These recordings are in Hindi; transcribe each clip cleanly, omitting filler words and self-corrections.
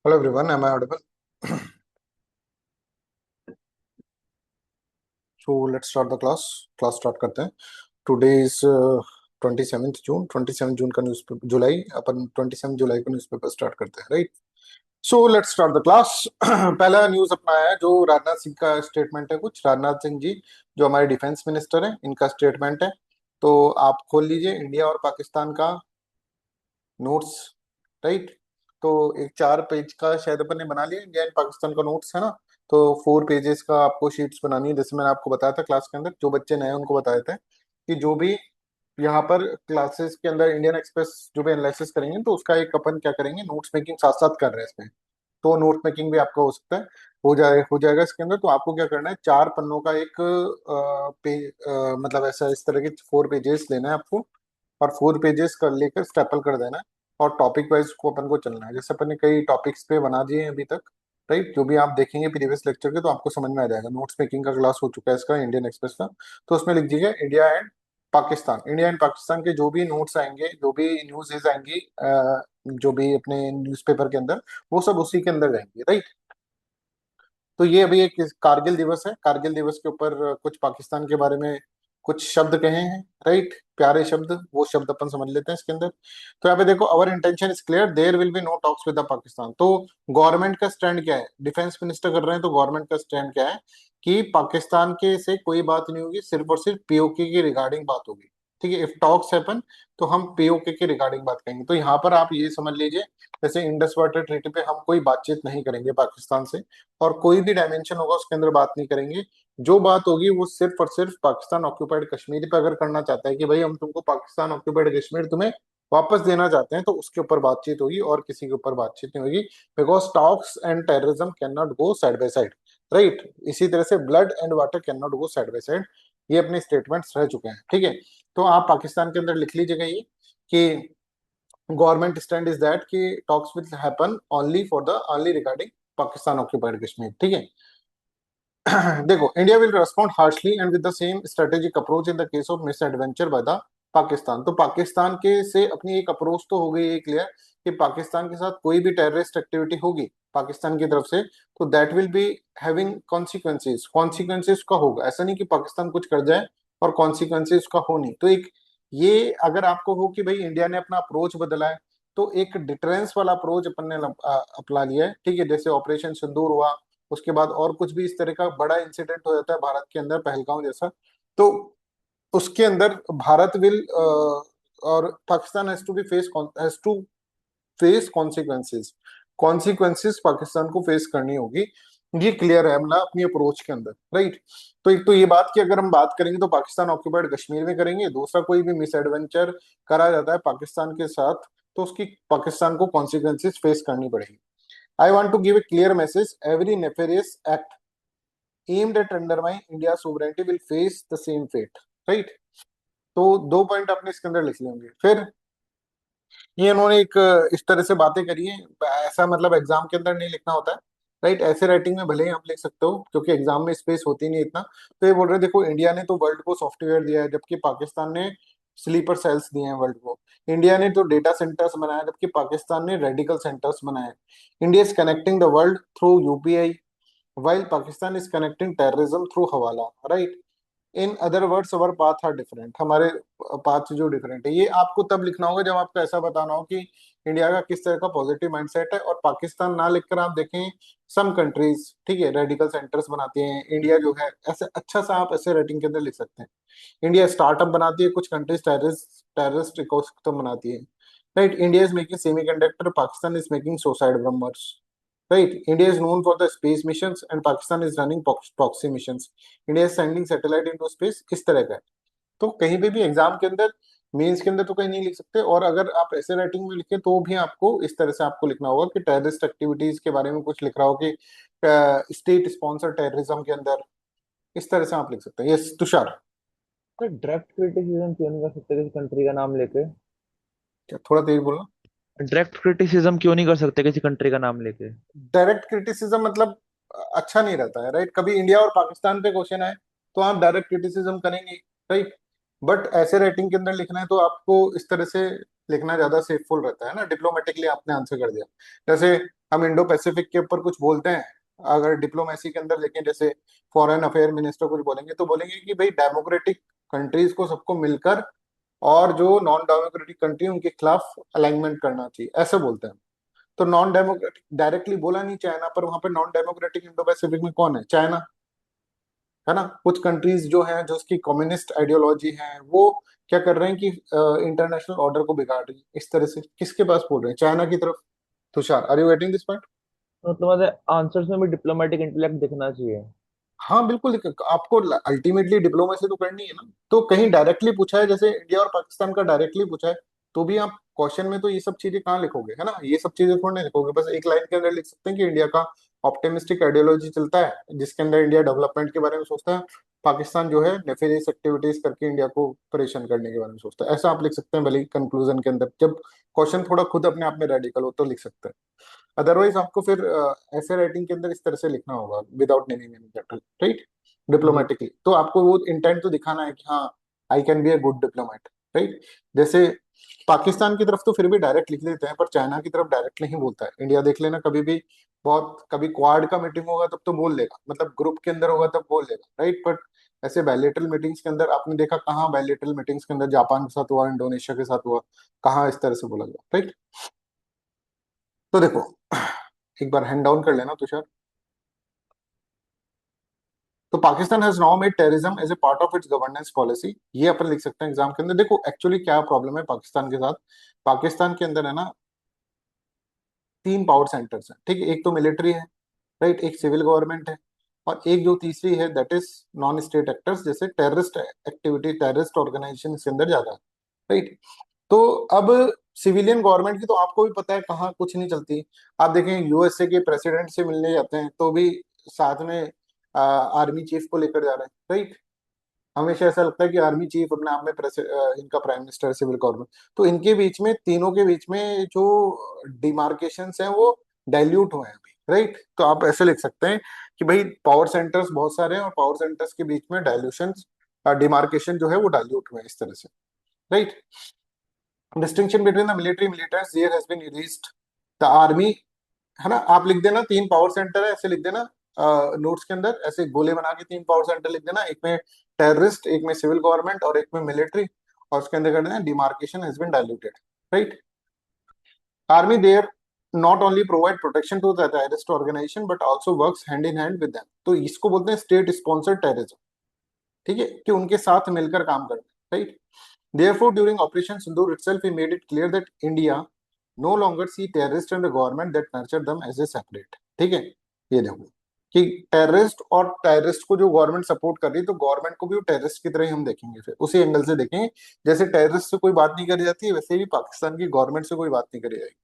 Hello everyone, am I audible? So let's start the class. Class start करते हैं. Today is 27th June. 27 जून का न्यूज़पेपर जुलाई अपन 27 जुलाई को न्यूज़पेपर स्टार्ट करते हैं, right? So let's start the class. पहला न्यूज़ अपना है जो राजनाथ सिंह का स्टेटमेंट है. कुछ राजनाथ सिंह जी जो हमारे डिफेंस मिनिस्टर हैं, इनका स्टेटमेंट है. तो आप खोल लीजिए इंडिया और पाकिस्तान का नोट्स, राइट? तो एक 4 पेज का शायद अपन ने बना लिया, इंडिया एंड पाकिस्तान का नोट्स है ना. तो 4 पेजेस का आपको शीट्स बनानी है, जैसे मैंने आपको बताया था क्लास के अंदर. जो बच्चे नए हैं उनको बताए थे कि जो भी यहाँ पर क्लासेस के अंदर इंडियन एक्सप्रेस जो भी एनालिसिस करेंगे तो उसका एक अपन क्या करेंगे, नोट्स मेकिंग साथ साथ कर रहे हैं इसमें. तो नोट मेकिंग भी आपका हो सकता है, हो जाएगा इसके अंदर. तो आपको क्या करना है, 4 पन्नों का एक पेज, मतलब ऐसा इस तरह के 4 पेजेस लेना है आपको. और 4 पेजेस कर लेकर स्टेपल कर देना है. और टॉपिक वाइज को अपन को चलना है, जैसे अपन ने कई टॉपिक्स पे बना दिए हैं अभी तक, राइट? जो भी आप देखेंगे प्रीवियस लेक्चर के तो आपको समझ में आ जाएगा. नोट्स मेकिंग का क्लास हो चुका है इसका, इंडियन एक्सप्रेस का. तो उसमें लिख दीजिए India and Pakistan. India and Pakistan के जो भी नोट्स आएंगे, जो भी न्यूज़ आएंगी, जो भी अपने न्यूज़पेपर के अंदर, वो सब उसी के अंदर रहेंगे, राइट? तो ये अभी एक कारगिल दिवस है. कारगिल दिवस के ऊपर कुछ पाकिस्तान के बारे में कुछ शब्द कहे हैं, राइट? प्यारे शब्द, वो शब्द अपन समझ लेते हैं इसके अंदर. तो यहाँ पे देखो, our intention is clear, there will be no talks with the Pakistan. तो गवर्नमेंट का स्टैंड क्या है, डिफेंस मिनिस्टर कर रहे हैं, तो गवर्नमेंट का स्टैंड क्या है कि पाकिस्तान के से कोई बात नहीं होगी, सिर्फ और सिर्फ पीओके की रिगार्डिंग बात होगी. ठीक है, इफ टॉक्स हैपन तो हम पीओके की रिगार्डिंग बात करेंगे. तो यहाँ पर आप ये समझ लीजिए, जैसे इंडस वाटर ट्रीटी पे हम कोई बातचीत नहीं करेंगे पाकिस्तान से, और कोई भी डायमेंशन होगा उसके अंदर बात नहीं करेंगे. जो बात होगी वो सिर्फ और सिर्फ पाकिस्तान ऑक्यूपाइड कश्मीर पे अगर करना चाहता है कि भाई हम तुमको पाकिस्तान ऑक्यूपाइड कश्मीर तुम्हें वापस देना चाहते हैं, तो उसके ऊपर बातचीत होगी, और किसी के ऊपर बातचीत नहीं होगी. Because talks and terrorism can not go side by side, right? इसी तरह से blood and water can not go side by side. ये अपने स्टेटमेंट्स रह चुके हैं, ठीक है? तो आप पाकिस्तान के अंदर लिख लीजिएगा ये कि गवर्नमेंट स्टैंड इज दैट कि talks will happen only for the only regarding Pakistan occupied Kashmir, ठीक है? देखो, India will respond harshly and with the same strategic approach in the case of miss adventure by the Pakistan. तो पाकिस्तान के से अपनी एक अप्रोच तो हो गई है क्लियर कि पाकिस्तान के साथ कोई भी टेररिस्ट एक्टिविटी होगी पाकिस्तान की तरफ से, तो that will be having consequences. Consequences का होगा, ऐसा नहीं कि पाकिस्तान कुछ कर जाए और कॉन्सिक्वेंसेस का हो नहीं. तो एक ये अगर आपको हो कि भाई इंडिया ने अपना अप्रोच बदला है, तो एक डिटरेंस वाला अप्रोच अपन ने अपना लिया है, ठीक है? जैसे ऑपरेशन सिंदूर हुआ, उसके बाद और कुछ भी इस तरह का बड़ा इंसिडेंट हो जाता है भारत के अंदर, पहलगांव जैसा, तो उसके अंदर भारत विल और Pakistan has to face consequences. Consequences Pakistan को फेस करनी होगी. ये क्लियर है मतलब अपनी अप्रोच के अंदर, राइट? तो एक तो ये बात की अगर हम बात करेंगे तो पाकिस्तान ऑक्यूपाइड कश्मीर में करेंगे. दूसरा, कोई भी मिस एडवेंचर करा जाता है पाकिस्तान के साथ तो उसकी पाकिस्तान को कॉन्सिक्वेंसेस फेस करनी पड़ेगी. I want to give a clear message. Every nefarious act aimed at undermining India's sovereignty will face the same fate. Right? तो 2 पॉइंट आपने इसके अंदर लिख लेंगे. फिर ये इन्होंने एक इस तरह से बातें करी है, ऐसा मतलब एग्जाम के अंदर नहीं लिखना होता है, राइट? ऐसे राइटिंग में भले ही आप लिख सकते हो क्योंकि एग्जाम में स्पेस होती नहीं इतना. तो ये बोल रहे हैं, देखो इंडिया ने तो वर्ल्ड को सॉफ्टवेयर दिया है जबकि पाकिस्तान ने स्लीपर सेल्स दिए हैं वर्ल्ड को. इंडिया ने तो डेटा सेंटर्स बनाया जबकि पाकिस्तान ने रेडिकल सेंटर्स बनाए. India is connecting the world through UPI while Pakistan is connecting terrorism through hawala, right? In other words our path are different. हमारे पाथ जो डिफरेंट है, ये आपको तब लिखना होगा जब आपको ऐसा बताना हो कि इंडिया का किस तरह का पॉजिटिव माइंडसेट है. और पाकिस्तान ना लिखकर आप देखें सम कंट्रीज, ठीक है, रेडिकल सेंटर्स बनाती हैं, इंडिया जो है ऐसे अच्छा सा आप ऐसे राइटिंग के अंदर लिख सकते हैं. इंडिया स्टार्टअप बनाती है, कुछ कंट्रीज टेररिस्ट इकोसिस्टम बनाती है, right? India is making semiconductor, Pakistan is making suicide bombers, right? India is known for the space missions and Pakistan is running proxy missions. India is sending satellite into space, इस तरह का है. तो कहीं पे भी एग्जाम के अंदर, मेंस के अंदर तो कहीं नहीं लिख सकते. और अगर आप ऐसे राइटिंग में लिखे तो भी आपको इस तरह से आपको लिखना होगा कि टेररिस्ट एक्टिविटीज के बारे में कुछ लिख रहा हो कि स्टेट स्पॉन्सर टेररिज्म के अंदर, इस तरह से आप लिख सकते हैं. यस तुषार. तो डायरेक्ट क्रिटिसिज्म क्यों नहीं कर सकते किसी कंट्री का नाम लेके? क्या थोड़ा तेज बोलना? डायरेक्ट क्रिटिसिज्म क्यों नहीं कर सकते किसी कंट्री का नाम लेके? डायरेक्ट क्रिटिसिज्म मतलब अच्छा नहीं रहता है, राइट? कभी इंडिया और पाकिस्तान पे क्वेश्चन है तो आप डायरेक्ट क्रिटिसिज्म करेंगे, राइट? बट ऐसे राइटिंग के अंदर लिखना है तो आपको इस तरह से लिखना ज्यादा सेफुल रहता है ना. डिप्लोमेटिकली आपने आंसर कर दिया. जैसे हम इंडो पैसिफिक के ऊपर कुछ बोलते हैं, अगर डिप्लोमेसी के अंदर देखें, जैसे फॉरेन अफेयर मिनिस्टर कुछ बोलेंगे तो बोलेंगे कि भाई डेमोक्रेटिक कंट्रीज को सबको मिलकर और जो नॉन डेमोक्रेटिक कंट्री उनके खिलाफ अलाइनमेंट करना चाहिए, ऐसे बोलते हैं। तो नॉन डेमोक्रेटिक डायरेक्टली बोला नहीं चाइना, पर वहां पे नॉन डेमोक्रेटिक इंडो पैसिफिक में कौन है? चाइना, है ना। कुछ कंट्रीज जो हैं जो उसकी कम्युनिस्ट आइडियोलॉजी है, वो क्या कर रहे हैं कि इंटरनेशनल ऑर्डर को बिगाड़ रही है। इस तरह से किसके पास बोल रहे हैं? चाइना की तरफ। Tushar, are you getting this point? तो तुम्हारे आंसर्स में भी डिप्लोमेटिक इंटेलेक्ट दिखना चाहिए। हाँ बिल्कुल, आपको अल्टीमेटली डिप्लोमेसी तो करनी है ना। तो कहीं डायरेक्टली पूछा है, जैसे इंडिया और पाकिस्तान का डायरेक्टली पूछा है, तो भी आप क्वेश्चन में तो ये सब चीजें कहाँ लिखोगे, है ना। ये सब चीजें थोड़ी ना लिखोगे, बस एक लाइन के अंदर लिख सकते हैं कि इंडिया का ऑप्टिमिस्टिक आइडियोलॉजी चलता है जिसके अंदर इंडिया डेवलपमेंट के बारे में सोचता है, पाकिस्तान जो है नेफेरियस एक्टिविटीज करके इंडिया को परेशान करने के बारे में सोचता है। ऐसा आप लिख सकते हैं, भले ही कंक्लूजन के अंदर जब क्वेश्चन थोड़ा खुद अपने आप में रेडिकल हो तो लिख सकते हैं। अदरवाइज आपको फिर ऐसे राइटिंग के अंदर इस तरह से लिखना होगा, without naming any capital, right, जी। डिप्लोमेटिकली। तो आपको वो इंटेंट तो दिखाना है कि हाँ, I can be a good diplomat, right. जैसे पाकिस्तान की तरफ तो फिर भी डायरेक्ट लिख देते हैं, पर चाइना की तरफ डायरेक्ट नहीं बोलता है। इंडिया देख लेना, कभी भी बहुत कभी क्वाड का मीटिंग होगा तब तो बोल लेगा, मतलब ग्रुप के अंदर होगा तब बोल लेगा, राइट। बट ऐसे बायलैटरल मीटिंग्स के अंदर आपने देखा कहाँ? बायलैटरल मीटिंग्स के अंदर जापान के साथ हुआ, इंडोनेशिया के साथ हुआ, कहाँ इस तरह से बोला गया, राइट। तो देखो, एक बार हैंड डाउन कर लेना तुषार। तो Pakistan has now made terrorism as a part of its governance policy, ये अपन लिख सकते हैं एग्जाम के अंदर। देखो एक्चुअली क्या प्रॉब्लम है पाकिस्तान के साथ, पाकिस्तान के अंदर है ना, तीन पावर सेंटर्स हैं, ठीक है। एक तो मिलिट्री है, राइट, एक सिविल गवर्नमेंट है, और एक जो तीसरी है that is non state actors, जैसे टेररिस्ट एक्टिविटी, टेररिस्ट ऑर्गेनाइजेशन के अंदर ज्यादा है, राइट। तो अब सिविलियन गवर्नमेंट की तो आपको भी पता है कहाँ कुछ नहीं चलती। आप देखें यूएसए के प्रेसिडेंट से मिलने जाते हैं तो भी साथ में आर्मी चीफ को लेकर जा रहे हैं, राइट। हमेशा ऐसा लगता है कि आर्मी चीफ अपने आप में इनका प्राइम मिनिस्टर, सिविल गवर्नमेंट, तो इनके बीच में, तीनों के बीच में जो डिमार्केशन है वो डाइल्यूट हुए हैं अभी, राइट। तो आप ऐसे लिख सकते हैं कि भाई पावर सेंटर्स बहुत सारे हैं और पावर सेंटर्स के बीच में डाइल्यूशन, डिमार्केशन जो है वो डाइल्यूट हुए हैं इस तरह से, right. Distinction between the military militants there has been erased, the army, है ना। आप लिख देना तीन पावर सेंटर है, ऐसे लिख देना नोट्स के अंदर, ऐसे गोले बना के तीन पावर सेंटर लिख देना, एक में टेररिस्ट, एक में सिविल गवर्नमेंट और एक में मिलिट्री, और उसके अंदर कर देना demarcation has been diluted, right. Army they're not only provide protection to the terrorist organisation but also works hand in hand with them, तो इसको बोलते हैं स्टेट स्पॉन्सर्ड टेररिज्म, ठीक है, कि उनके साथ मिलकर काम करना, right. Therefore, during Operation Sindoor itself, he made it clear that India no longer see terrorists and the government that nurture them as a separate, ठीक है। ये देखो कि टेररिस्ट और टेररिस्ट को जो गवर्नमेंट सपोर्ट कर रही है, तो गवर्नमेंट को भी वो टेररिस्ट की तरह ही हम देखेंगे, फिर उसी एंगल से देखेंगे। जैसे टेररिस्ट से कोई बात नहीं करी जाती है, वैसे ही पाकिस्तान की गवर्नमेंट से कोई बात नहीं करी जाएगी।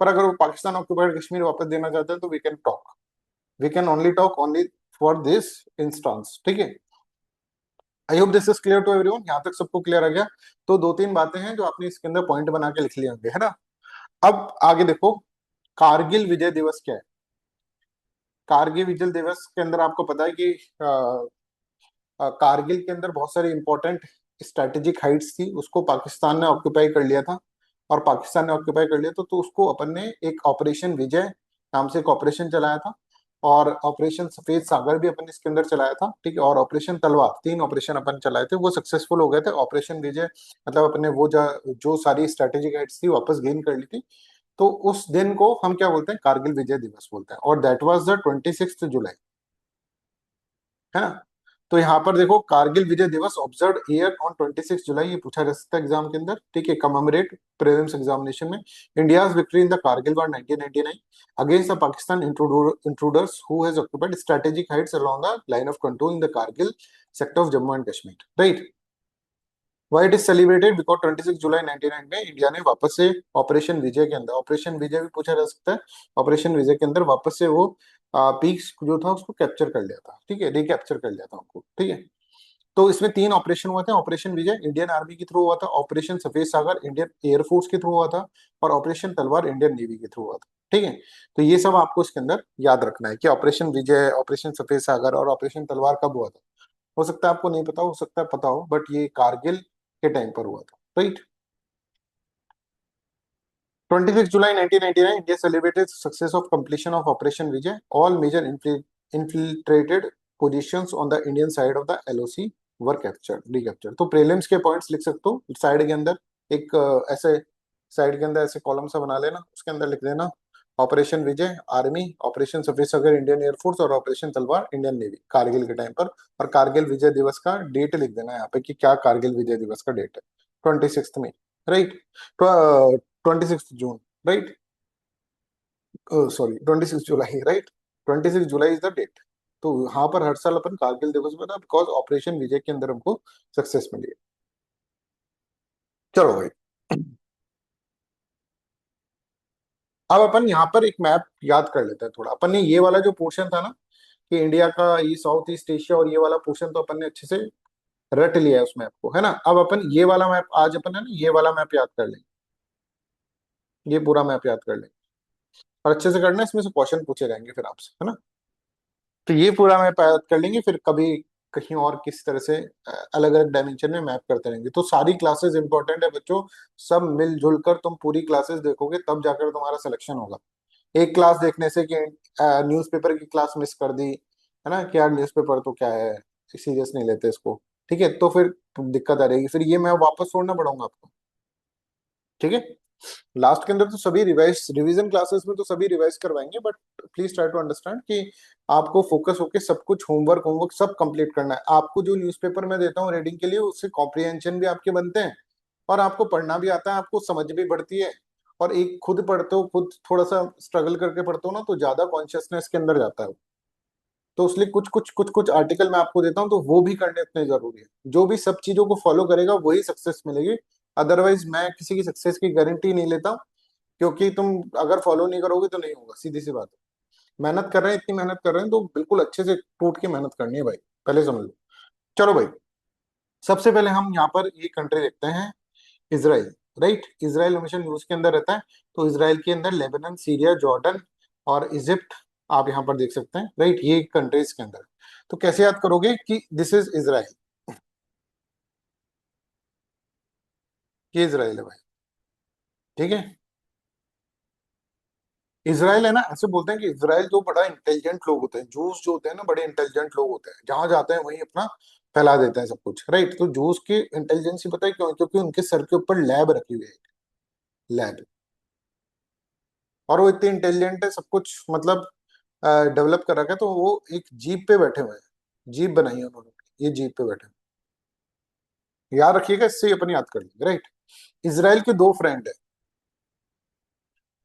पर अगर वो पाकिस्तान ऑक्युपाइड कश्मीर वापस देना चाहते हैं तो we can talk, we can only talk only for this instance, ठीक है। I hope this is clear to everyone, यहाँ तक सबको क्लियर आ गया। तो दो तीन बातें हैं जो आपने इसके अंदर पॉइंट बना के लिख लिए होंगे, है ना। अब आगे देखो, कारगिल विजय दिवस क्या है। कारगिल विजय दिवस के अंदर आपको पता है कि कारगिल के अंदर बहुत सारी इंपॉर्टेंट स्ट्रेटेजिक हाइट्स थी, उसको पाकिस्तान ने ऑक्यूपाई कर लिया था। और पाकिस्तान ने ऑक्यूपाई कर लिया तो उसको अपन ने एक ऑपरेशन विजय नाम से एक ऑपरेशन चलाया था, और ऑपरेशन सफेद सागर भी अपन ने इसके अंदर चलाया था, ठीक है। और ऑपरेशन तलवार, तीन ऑपरेशन अपन चलाए थे, वो सक्सेसफुल हो गए थे। ऑपरेशन विजय मतलब अपने वो जो सारी स्ट्रेटेजिक हाइट्स थी वापस गेन कर ली थी। तो उस दिन को हम क्या बोलते हैं? कारगिल विजय दिवस बोलते हैं, और दैट वाज द 26 जुलाई, है ना। तो यहाँ पर देखो, कारगिल विजय दिवस ऑब्जर्व ईयर ऑन 26 जुलाई, ये पूछा जा सकता है एग्जाम के अंदर, ठीक है। कमेमोरेट प्रीलिम्स एग्जामिनेशन में India's victory in the Kargil war 1999 against the Pakistan intruders who has occupied strategic Heights along the line of control in the Kargil sector of Jammu and Kashmir, right. Why it is celebrated because 26 जुलाई 99 में इंडिया ने वापस से ऑपरेशन विजय के अंदर, ऑपरेशन विजय भी पूछा जा सकता है, ऑपरेशन विजय के अंदर वापस से वो पीक्स जो था उसको कैप्चर कर लिया था, ठीक है, रिकैप्चर कर लिया था उनको, ठीक है। तो इसमें तीन ऑपरेशन हुए थे। ऑपरेशन विजय इंडियन आर्मी के थ्रू हुआ था, ऑपरेशन सफेद सागर इंडियन एयरफोर्स के थ्रू हुआ था, और ऑपरेशन तलवार इंडियन नेवी के थ्रू हुआ था, ठीक है। तो ये सब आपको इसके अंदर याद रखना है कि ऑपरेशन विजय, ऑपरेशन सफेद सागर और ऑपरेशन तलवार कब हुआ था। हो सकता है आपको नहीं पता, हो सकता है पता हो, बट ये कारगिल के टाइम पर हुआ था, right. 26 July 1999, India celebrated success of completion of Operation Vijay. All major infiltrated positions on the Indian side of the LOC were captured, recaptured. तो प्रीलिम्स के पॉइंट्स लिख सकते हो साइड के अंदर, एक ऐसे साइड के अंदर ऐसे कॉलम सा बना लेना, उसके अंदर लिख देना ऑपरेशन विजय आर्मी, ऑपरेशन सफेद इंडियन एयरफोर्स और ऑपरेशन तलवार इंडियन नेवी कारगिल के टाइम पर। और कारगिल विजय दिवस का डेट लिख देना यहाँ पे कि क्या कारगिल विजय दिवस का डेट है, 26 May, right, 26 June, right, sorry 26 July, right, 26 July is the date. तो यहाँ पर हर साल अपन कारगिल दिवस बना बिकॉज ऑपरेशन विजय के अंदर हमको सक्सेस मिली है। चलो भाई, अब अपन यहाँ पर एक मैप याद कर लेते हैं थोड़ा। अपन ने ये वाला जो पोर्शन था ना कि इंडिया का ये साउथ ईस्ट एशिया और ये वाला पोर्शन, तो अपन ने अच्छे से रट लिया है उस मैप को, है ना। अब अपन ये वाला मैप आज अपन है ना ये वाला मैप याद कर लेंगे, ये पूरा मैप याद कर लेंगे और अच्छे से करना है, इसमें से क्वेश्चन पूछे जाएंगे फिर आपसे, है ना। तो ये पूरा मैप याद कर लेंगे, फिर कभी कहीं और किस तरह से अलग अलग डायमेंशन में मैप करते रहेंगे। तो सारी क्लासेस इंपॉर्टेंट है बच्चों, सब मिलजुल कर तुम पूरी क्लासेस देखोगे तब जाकर तुम्हारा सिलेक्शन होगा। एक क्लास देखने से कि न्यूज़पेपर की क्लास मिस कर दी, है ना, कि यार न्यूज़पेपर तो क्या है, सीरियस नहीं लेते इसको, ठीक है, तो फिर दिक्कत आ रहेगी, फिर ये मैं वापस छोड़ना पड़ूंगा आपको, ठीक है। लास्ट के अंदर तो सभी रिवाइज रिवीजन क्लासेस में तो सभी रिवाइज करवाएंगे, but please try to understand कि आपको फोकस होके सब कुछ होमवर्क होमवर्क सब कंप्लीट करना है। आपको जो न्यूज़पेपर मैं देता हूँ रीडिंग के लिए, उससे कॉम्प्रिहेंशन भी आपके बनते हैं और आपको पढ़ना भी आता है, आपको समझ भी बढ़ती है। और एक खुद पढ़ते हो, खुद थोड़ा सा स्ट्रगल करके पढ़ते हो ना, तो ज्यादा कॉन्शियसनेस के अंदर जाता है। तो इसलिए कुछ आर्टिकल मैं आपको देता हूँ, तो वो भी करने इतने जरूरी है। जो भी सब चीजों को फॉलो करेगा वही सक्सेस मिलेगी, अदरवाइज मैं किसी की सक्सेस की गारंटी नहीं लेता, क्योंकि तुम अगर फॉलो नहीं करोगे तो नहीं होगा, सीधी सी बात है। मेहनत कर रहे हैं, इतनी मेहनत कर रहे हैं तो बिल्कुल अच्छे से टूट के मेहनत करनी है भाई, पहले समझ लो। चलो भाई, सबसे पहले हम यहाँ पर ये कंट्री देखते हैं, इसराइल, राइट। इसराइल हमेशा न्यूज के अंदर रहता है, तो इसराइल के अंदर लेबनान, सीरिया, जॉर्डन और इजिप्ट आप यहाँ पर देख सकते हैं, राइट, ये कंट्रीज के अंदर। तो कैसे याद करोगे कि दिस इज इसराइल, ये इसराइल है भाई, ठीक है। इसराइल है ना, ऐसे बोलते हैं कि इसराइल जो बड़ा इंटेलिजेंट लोग होते हैं, जूस जो होते हैं ना बड़े इंटेलिजेंट लोग होते हैं, जहां जाते हैं वहीं अपना फैला देते हैं सब कुछ, राइट। तो जूस की इंटेलिजेंस पता है क्यों? क्योंकि उनके सर के ऊपर लैब रखी हुई है, लैब, और वो इतने इंटेलिजेंट है, सब कुछ मतलब डेवलप कर रखा है। तो वो एक जीप पे बैठे हुए हैं, जीप बनाई है उन्होंने, ये जीप पे बैठे हैं, याद रखिएगा, इससे ही अपन याद कर लेंगे, राइट। इसराइल के दो फ्रेंड है,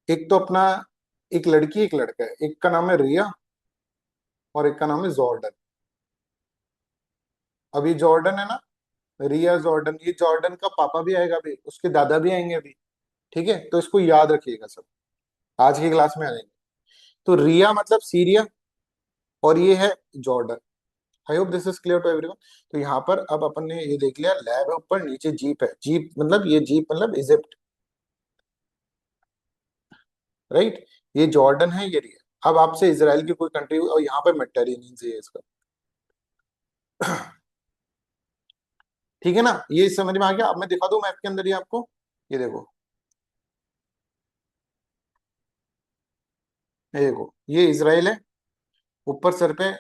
एक तो अपना एक लड़की एक लड़का है, एक का नाम है रिया और एक का नाम है जॉर्डन। अभी जॉर्डन है ना, रिया जॉर्डन, ये जॉर्डन का पापा भी आएगा अभी, उसके दादा भी आएंगे अभी, ठीक है। तो इसको याद रखिएगा सब, आज की क्लास में आ जाएंगे। तो रिया मतलब सीरिया और ये है Jordan. I hope this is clear to everyone. तो यहाँ पर अब अपन ने ये देख लिया, लैब है ऊपर, नीचे जीप है, जीप मतलब ये जीप मतलब इजिप्ट, राइट। ये जॉर्डन है, ये रिया। अब आपसे इसराइल की कोई कंट्री और यहाँ पे मेडिटेरेनियन से है इसका, ठीक है ना, ये समझ में आ गया। अब मैं दिखा दूं मैप के अंदर ही आपको, ये देखो, ये देखो, ये इसराइल है, ऊपर सर पे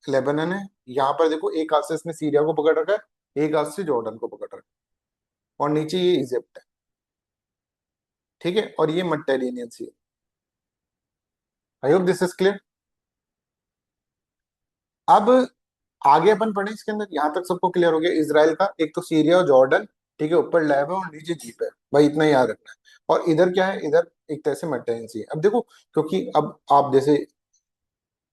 लेबनन है, यहाँ पर देखो एक हाथ से इसने सीरिया को पकड़ रखा है, एक हाथ से जॉर्डन को पकड़ रखा है, और नीचे ये इजिप्ट है, ठीक है, और ये मेडिटेरेनियन सी है। I hope this is clear. अब आगे अपन पढ़े इसके अंदर, यहाँ तक सबको क्लियर हो गया इसराइल का, एक तो सीरिया और जॉर्डन, ठीक है, ऊपर लैब है और नीचे जीप है, भाई इतना ही याद रखना है। और इधर क्या है, इधर एक तरह से मेडिटेरेनियन सी है। अब देखो, क्योंकि अब आप जैसे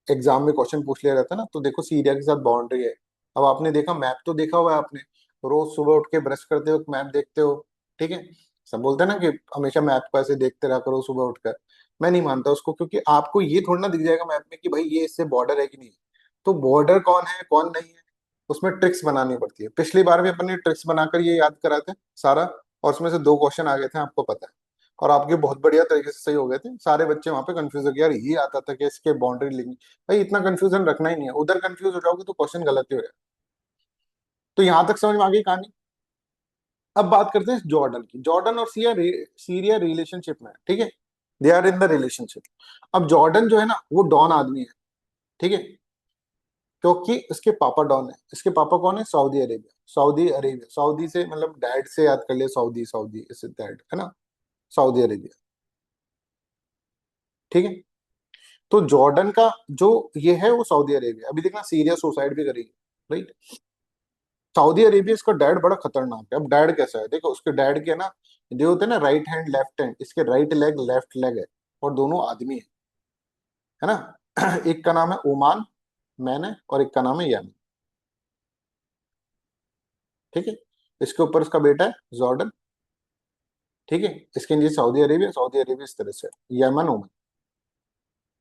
एग्जाम में क्वेश्चन पूछ लिया रहता है ना, तो देखो सीरिया के साथ बाउंड्री है। अब आपने देखा, मैप तो देखा हुआ है आपने, रोज सुबह उठ के ब्रश करते हो मैप देखते हो, ठीक है। सब बोलते हैं ना कि हमेशा मैप को ऐसे देखते रहा करो सुबह उठकर, मैं नहीं मानता उसको, क्योंकि आपको ये थोड़ा ना दिख जाएगा मैप में कि भाई ये इससे बॉर्डर है कि नहीं। तो बॉर्डर कौन है कौन नहीं है, उसमें ट्रिक्स बनानी पड़ती है। पिछली बार भी अपन ने ट्रिक्स बनाकर ये याद करा थे सारा, और उसमें से दो क्वेश्चन आ गए थे, आपको पता है, और आपके बहुत बढ़िया तरीके से सही हो गए थे। सारे बच्चे वहां पे कंफ्यूज हो गए, यार ये आता था कि इसके बाउंड्री लिंक, भाई इतना कंफ्यूजन रखना ही नहीं है, उधर कंफ्यूज हो जाओगे तो क्वेश्चन गलत ही हो जाएगा। तो यहां तक समझ में आ गई कहानी। अब बात करते हैं जॉर्डन की। जॉर्डन और सीरिया रिलेशनशिप में है, ठीक है, they are in the relationship. अब जॉर्डन जो है ना वो डॉन आदमी है, ठीक है, क्योंकि इसके पापा डॉन है। इसके पापा कौन है? Saudi Arabia. Saudi Arabia, Saudi से मतलब डैड से याद कर ले, सऊदी सऊदी इससे डैड है ना, सऊदी अरेबिया, ठीक है। तो जॉर्डन का जो ये है वो सऊदी अरेबिया। अभी देखना सीरिया सुसाइड भी करेगी, राइट। सऊदी अरेबिया, इसका डैड बड़ा खतरनाक है। अब डैड कैसा है देखो, उसके डैड के ना जो होते हैं ना राइट हैंड लेफ्ट हैंड, इसके राइट लेग लेफ्ट लेग है, और दोनों आदमी है ना। एक का नाम है ओमान मैन है, और एक का नाम है यमन, ठीक है। इसके ऊपर इसका बेटा है जॉर्डन, ठीक है। इसके नीचे सऊदी अरेबिया, सऊदी अरेबिया इस तरह से है, यमन ओमान,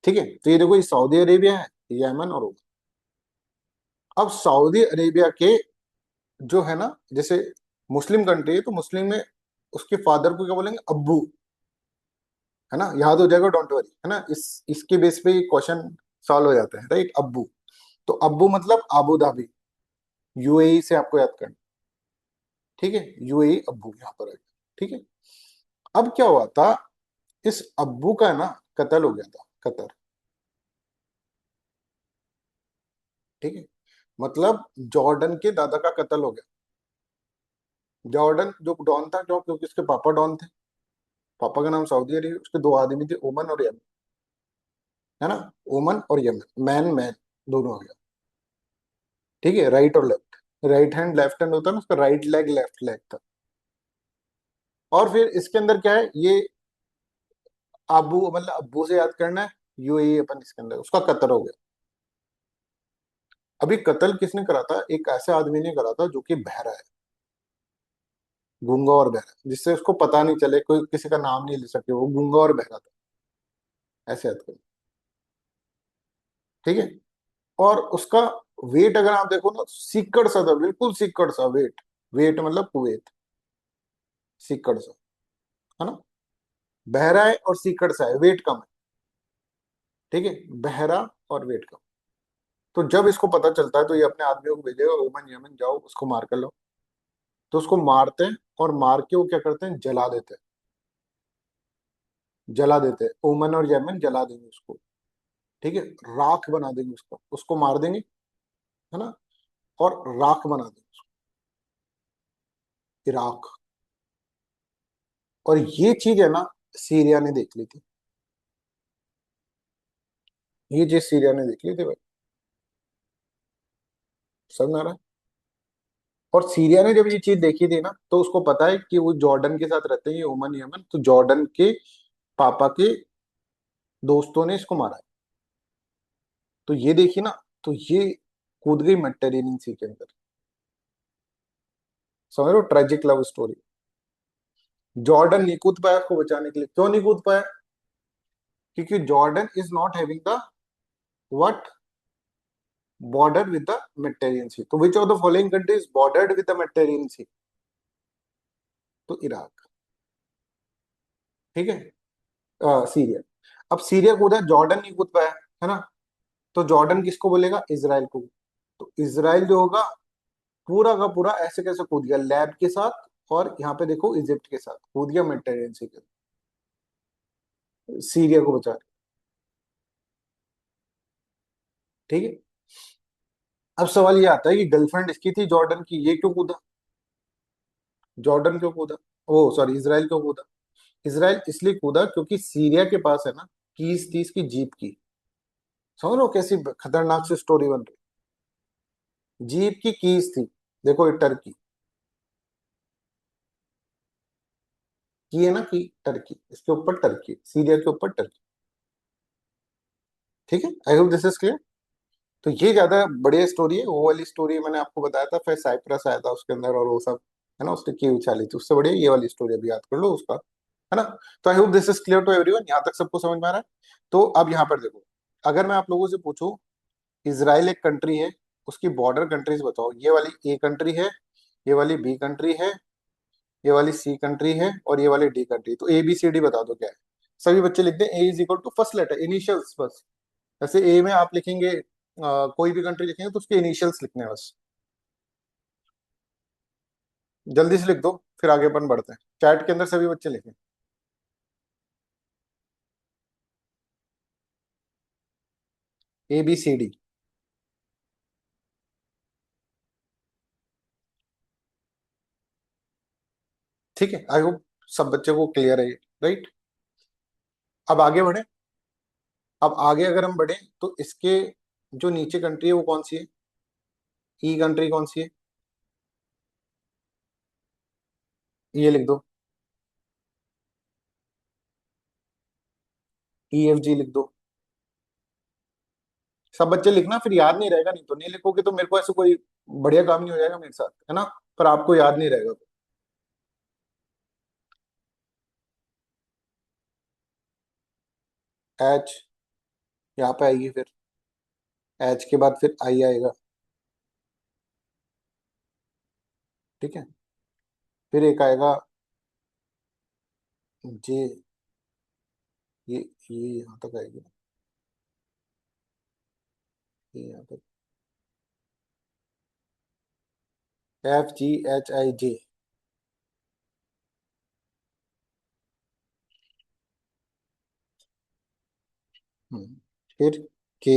ठीक है। तो ये देखो, ये सऊदी अरेबिया है, यमन और ओमान। अब सऊदी अरेबिया के जो है ना, जैसे मुस्लिम कंट्री है तो मुस्लिम में उसके फादर को क्या बोलेंगे? अब्बू, है ना, याद हो जाएगा, डोंट वरी, है ना। इसके बेस पे क्वेश्चन सॉल्व हो जाते हैं, राइट। अब्बू, तो अब्बू मतलब अबू धाबी, यूएई से आपको याद करना, ठीक है। यूएई अब्बू यहाँ पर है, ठीक है। अब क्या हुआ था, इस अब्बू का ना कत्ल हो गया था, कतर, ठीक है। मतलब जॉर्डन के दादा का कत्ल हो गया। जॉर्डन जो डॉन था, जो क्योंकि उसके पापा डॉन थे, पापा का नाम सऊदी अरेबिया, उसके दो आदमी थे, ओमन और यमन, है ना। ओमन और यमन, मैन मैन दोनों हो गया, ठीक है, राइट और left. Right hand left hand होता है ना, उसका राइट लेग लेफ्ट लेग था। और फिर इसके अंदर क्या है, ये अबू मतलब अब्बू से याद करना है, यूएई अपन इसके अंदर उसका कत्ल हो गया। अभी कत्ल किसने करा था? एक ऐसे आदमी ने करा था जो कि बहरा है, गूंगा और बहरा, जिससे उसको पता नहीं चले, कोई किसी का नाम नहीं ले सके, वो गूंगा और बहरा था, ऐसे याद करो, ठीक है। और उसका वेट अगर आप देखो ना, सीकड़ सा था, बिल्कुल सीकड़ सा वेट। वेट मतलब कुवैत, सीकड़ सा, है ना। बहरा है और सीकड़ सा है, वेट कम है, ठीक है, बहरा और वेट कम। तो जब इसको पता चलता है तो ये अपने आदमियों को भेजेगा, ओमन यमन जाओ उसको मार कर लो। तो उसको मारते हैं, और मार के वो क्या करते हैं, जला देते हैं, जला देते हैं, ओमन और यमन जला देंगे उसको, ठीक है। राख बना देंगे उसको, उसको मार देंगे, है ना, और राख बना देंगे उसको, इराक। और ये चीज है ना, सीरिया ने देख ली थी, ये चीज सीरिया ने देख ली थी भाई, समझ में आ रहा है। और सीरिया ने जब ये चीज देखी थी ना, तो उसको पता है कि वो जॉर्डन के साथ रहते हैं, ये ओमन यमन, तो जॉर्डन के पापा के दोस्तों ने इसको मारा है। तो ये देखी ना, तो ये कूद गई मेडिटेरेनियन सी के अंदर, समझ रहे हो, ट्रेजिक लव स्टोरी। जॉर्डन नहीं कूद पाया उसको बचाने के लिए। क्यों नहीं कूद पाया? क्योंकि Jordan is not having the what, border with the Mediterranean sea. तो which of the following countries bordered with the Mediterranean sea? तो इराक, ठीक है, सीरिया। अब सीरिया कूदा, जॉर्डन नहीं कूद पाया, है ना। तो जॉर्डन किसको बोलेगा? इजराइल को। तो इजराइल जो होगा पूरा का पूरा ऐसे कैसे कूद गया, लैब के साथ, और यहाँ पे देखो इजिप्ट के साथ कूद गया मेडिटेरियन सी के, सीरिया को बचा, ठीक है। अब सवाल ये आता है कि गर्लफ्रेंड इसकी थी जॉर्डन की, ये क्यों कूदा? जॉर्डन क्यों कूदा? ओ सॉरी, इसराइल क्यों कूदा? इसराइल इसलिए कूदा क्योंकि सीरिया के पास है ना कीज थी इसकी जीप की। समझ लो कैसी खतरनाक सी स्टोरी बन रही। जीप की कीज थी, देखो ये टर्की की है ना, की टर्की, इसके ऊपर टर्की, सीरिया के ऊपर टर्की, ठीक है। I hope this is clear. तो ये ज्यादा बढ़िया स्टोरी है, वो वाली स्टोरी मैंने आपको बताया था, फिर साइप्रस आया था उसके अंदर और वो सब, है ना, उसने की उछाली थी, उससे बढ़िया ये वाली स्टोरी अभी याद कर लो उसका, है ना। तो I hope this is clear to everyone, यहाँ तक सबको समझ में आ रहा है। तो अब यहाँ पर देखो, अगर मैं आप लोगों से पूछूं, इसराइल एक कंट्री है, उसकी बॉर्डर कंट्रीज बताओ। ये वाली ए कंट्री है, ये वाली बी कंट्री है, ये वाली सी कंट्री है, और ये वाली डी कंट्री। तो ए बी सी डी बता दो क्या है। सभी बच्चे लिख दें A is equal to first letter initials बस। जैसे ए में आप लिखेंगे कोई भी कंट्री लिखेंगे तो उसके इनिशियल्स लिखने हैं बस। जल्दी से लिख दो, फिर आगे अपन बढ़ते हैं। चैट के अंदर सभी बच्चे लिखें। ABCD। ठीक है, आई होप सब बच्चे को क्लियर है, राइट। अब आगे बढ़े। अब आगे अगर हम बढ़े तो इसके जो नीचे कंट्री है वो कौन सी है? ई कंट्री कौन सी है? ये लिख दो। EFG लिख दो। सब बच्चे लिखना, फिर याद नहीं रहेगा, नहीं तो नहीं लिखोगे तो मेरे को ऐसे कोई बढ़िया काम नहीं हो जाएगा मेरे साथ, है ना। पर आपको याद नहीं रहेगा। H यहाँ पे आएगी, फिर H के बाद फिर I आएगा। ठीक है, फिर एक आएगा J। ये यहाँ तक आएगी ना, ये यहाँ तक। FGHIJ। फिर K।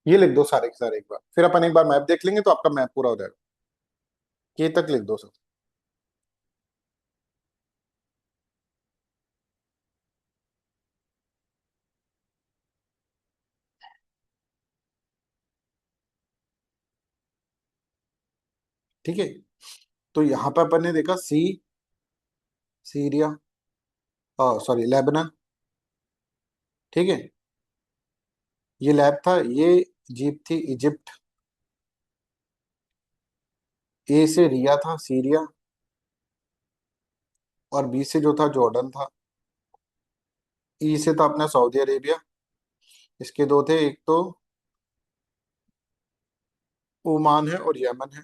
ये लिख दो सारे के सारे एक बार, फिर अपन एक बार मैप देख लेंगे तो आपका मैप पूरा हो जाएगा। K तक लिख दो सब। ठीक है, तो यहाँ पे अपन ने देखा सी, सीरिया, सॉरी लेबनान। ठीक है, ये लैब था, ये जीप थी इजिप्ट। ए से रिया था सीरिया, और बी से जो था जॉर्डन था। ई से था अपना सऊदी अरेबिया। इसके दो थे, एक तो ओमान है और यमन है।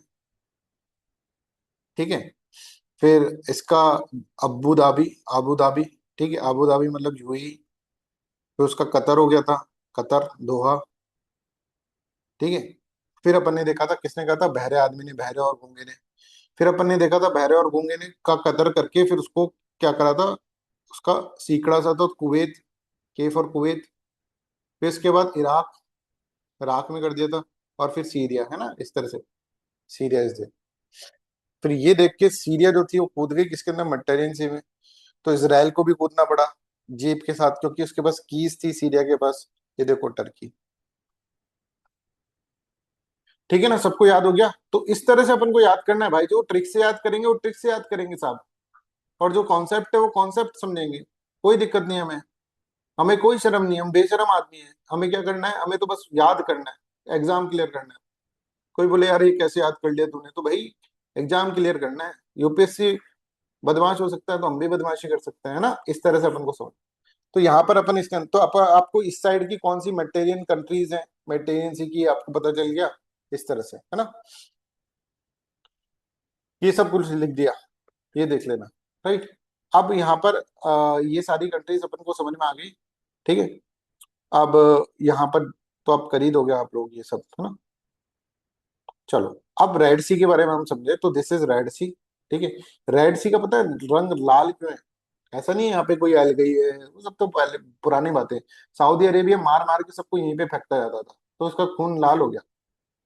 ठीक है, फिर इसका अबू धाबी, अबू धाबी। ठीक है, अबू धाबी मतलब यूएई। फिर उसका कतर हो गया था, कतर दोहा। ठीक है, फिर अपन ने देखा था, किसने कहा था? बहरे आदमी ने, बहरे और गूंगे ने। फिर अपन ने देखा था बहरे और गूंगे ने का कतर करके फिर उसको क्या करा था, उसका सीकड़ा सा तो कुवैत, के फॉर कुवैत। फिर इसके बाद इराक, इराक में कर दिया था। और फिर सीरिया, है ना, इस तरह से। Syria is there. फिर ये देख के सीरिया जो थी वो कूद गई किसके अंदर? मेडिटेरियन सी में। तो इसराइल को भी कूदना पड़ा जीप के साथ, क्योंकि उसके पास कीज थी सीरिया के पास। ये देखो टर्की। ठीक है ना, सबको याद हो गया? तो इस तरह से अपन को याद करना है भाई, जो ट्रिक से याद करेंगे वो ट्रिक से याद करेंगे साहब। और जो कॉन्सेप्ट है वो कॉन्सेप्ट समझेंगे। कोई दिक्कत नहीं है हमें। हमें कोई शर्म नहीं है, हम बेशरम आदमी है। हमें क्या करना है? हमें तो बस याद करना है, एग्जाम क्लियर करना है। कोई बोले यार ये कैसे याद कर लिया तूने, तो भाई एग्जाम क्लियर करना है। यूपीएससी बदमाश हो सकता है तो हम भी बदमाशी कर सकते हैं ना, इस तरह से अपन को समझ। तो यहाँ पर अपन इसके तो आपको इस साइड की कौन सी मेडिटेरियन कंट्रीज हैं, मेडिटेरियन सी की, आपको पता चल गया इस तरह से, है ना। ये सब कुछ लिख दिया, ये देख लेना। राइट, अब यहाँ पर ये सारी कंट्रीज अपन को समझ में आ गई। ठीक है, अब यहाँ पर तो आप कर ही दोगे आप लोग ये सब, है ना। चलो, अब रेड सी के बारे में हम समझे, तो दिस इज रेड सी। ठीक है, रेड सी का पता है रंग लाल क्यों है? ऐसा नहीं है यहाँ पे कोई एल गई है, वो सब तो पहले पुरानी बातें। सऊदी अरेबिया मार मार के सबको यहीं पे फेंकता जाता था, तो उसका खून लाल हो गया,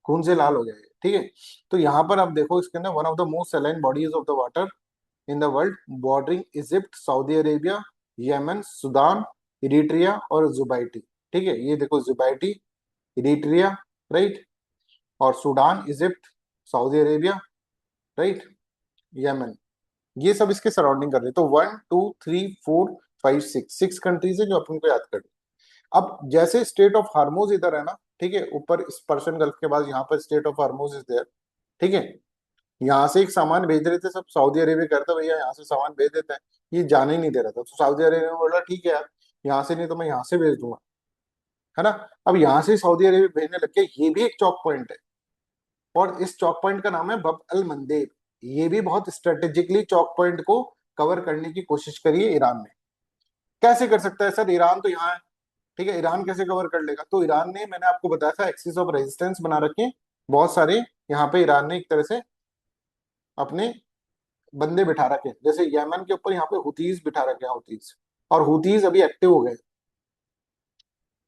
खून से लाल हो गया ये। ठीक है, तो यहाँ पर आप देखो इसके अंदर one of the most saline bodies of the water in the world, bordering Egypt, Saudi Arabia, Yemen, Sudan, Eritrea और जुबाइटी। ठीक है, ये देखो जुबाइटी, इरिट्रिया, राइट, और Sudan, Egypt, Saudi Arabia, right, Yemen. ये सब इसके सराउंडिंग कर रहे हैं। तो 1 2 3 4 5 6, 6 कंट्रीज है जो अपन को याद करनी। अब जैसे स्टेट ऑफ हार्मोज इधर है ना, ठीक है, ऊपर इस पर्शियन गल्फ के बाद यहाँ पर state of Hormuz is there. ठीक है, यहाँ से एक सामान भेज रहे थे सब, सऊदी अरेबिया करता भैया यहाँ से सामान भेज देते हैं। ये जाने ही नहीं दे रहा था, तो सऊदी अरेबिया ने बोला ठीक है यार, यहाँ से नहीं तो मैं यहाँ से भेज दूंगा, है ना। अब यहाँ से सऊदी अरेबिया भेजने लग गए, ये भी एक चौक पॉइंट है। और इस चौक पॉइंट का नाम है बब अल मंदेब। ये भी बहुत स्ट्रेटेजिकली चौक पॉइंट को कवर करने की कोशिश करी है ईरान ने। कैसे कर सकता है सर, ईरान तो यहाँ है। ठीक है, ईरान कैसे कवर कर लेगा? तो ईरान ने, मैंने आपको बताया था, एक्सिस ऑफ रेजिस्टेंस बना रखे हैं बहुत सारे यहाँ पे ईरान ने एक तरह से अपने बंदे बिठा रखे हैं। जैसे यमन के ऊपर यहाँ पे हुतीज बिठा रखे हैं, हुतीज, और हुतीज अभी एक्टिव हो गए।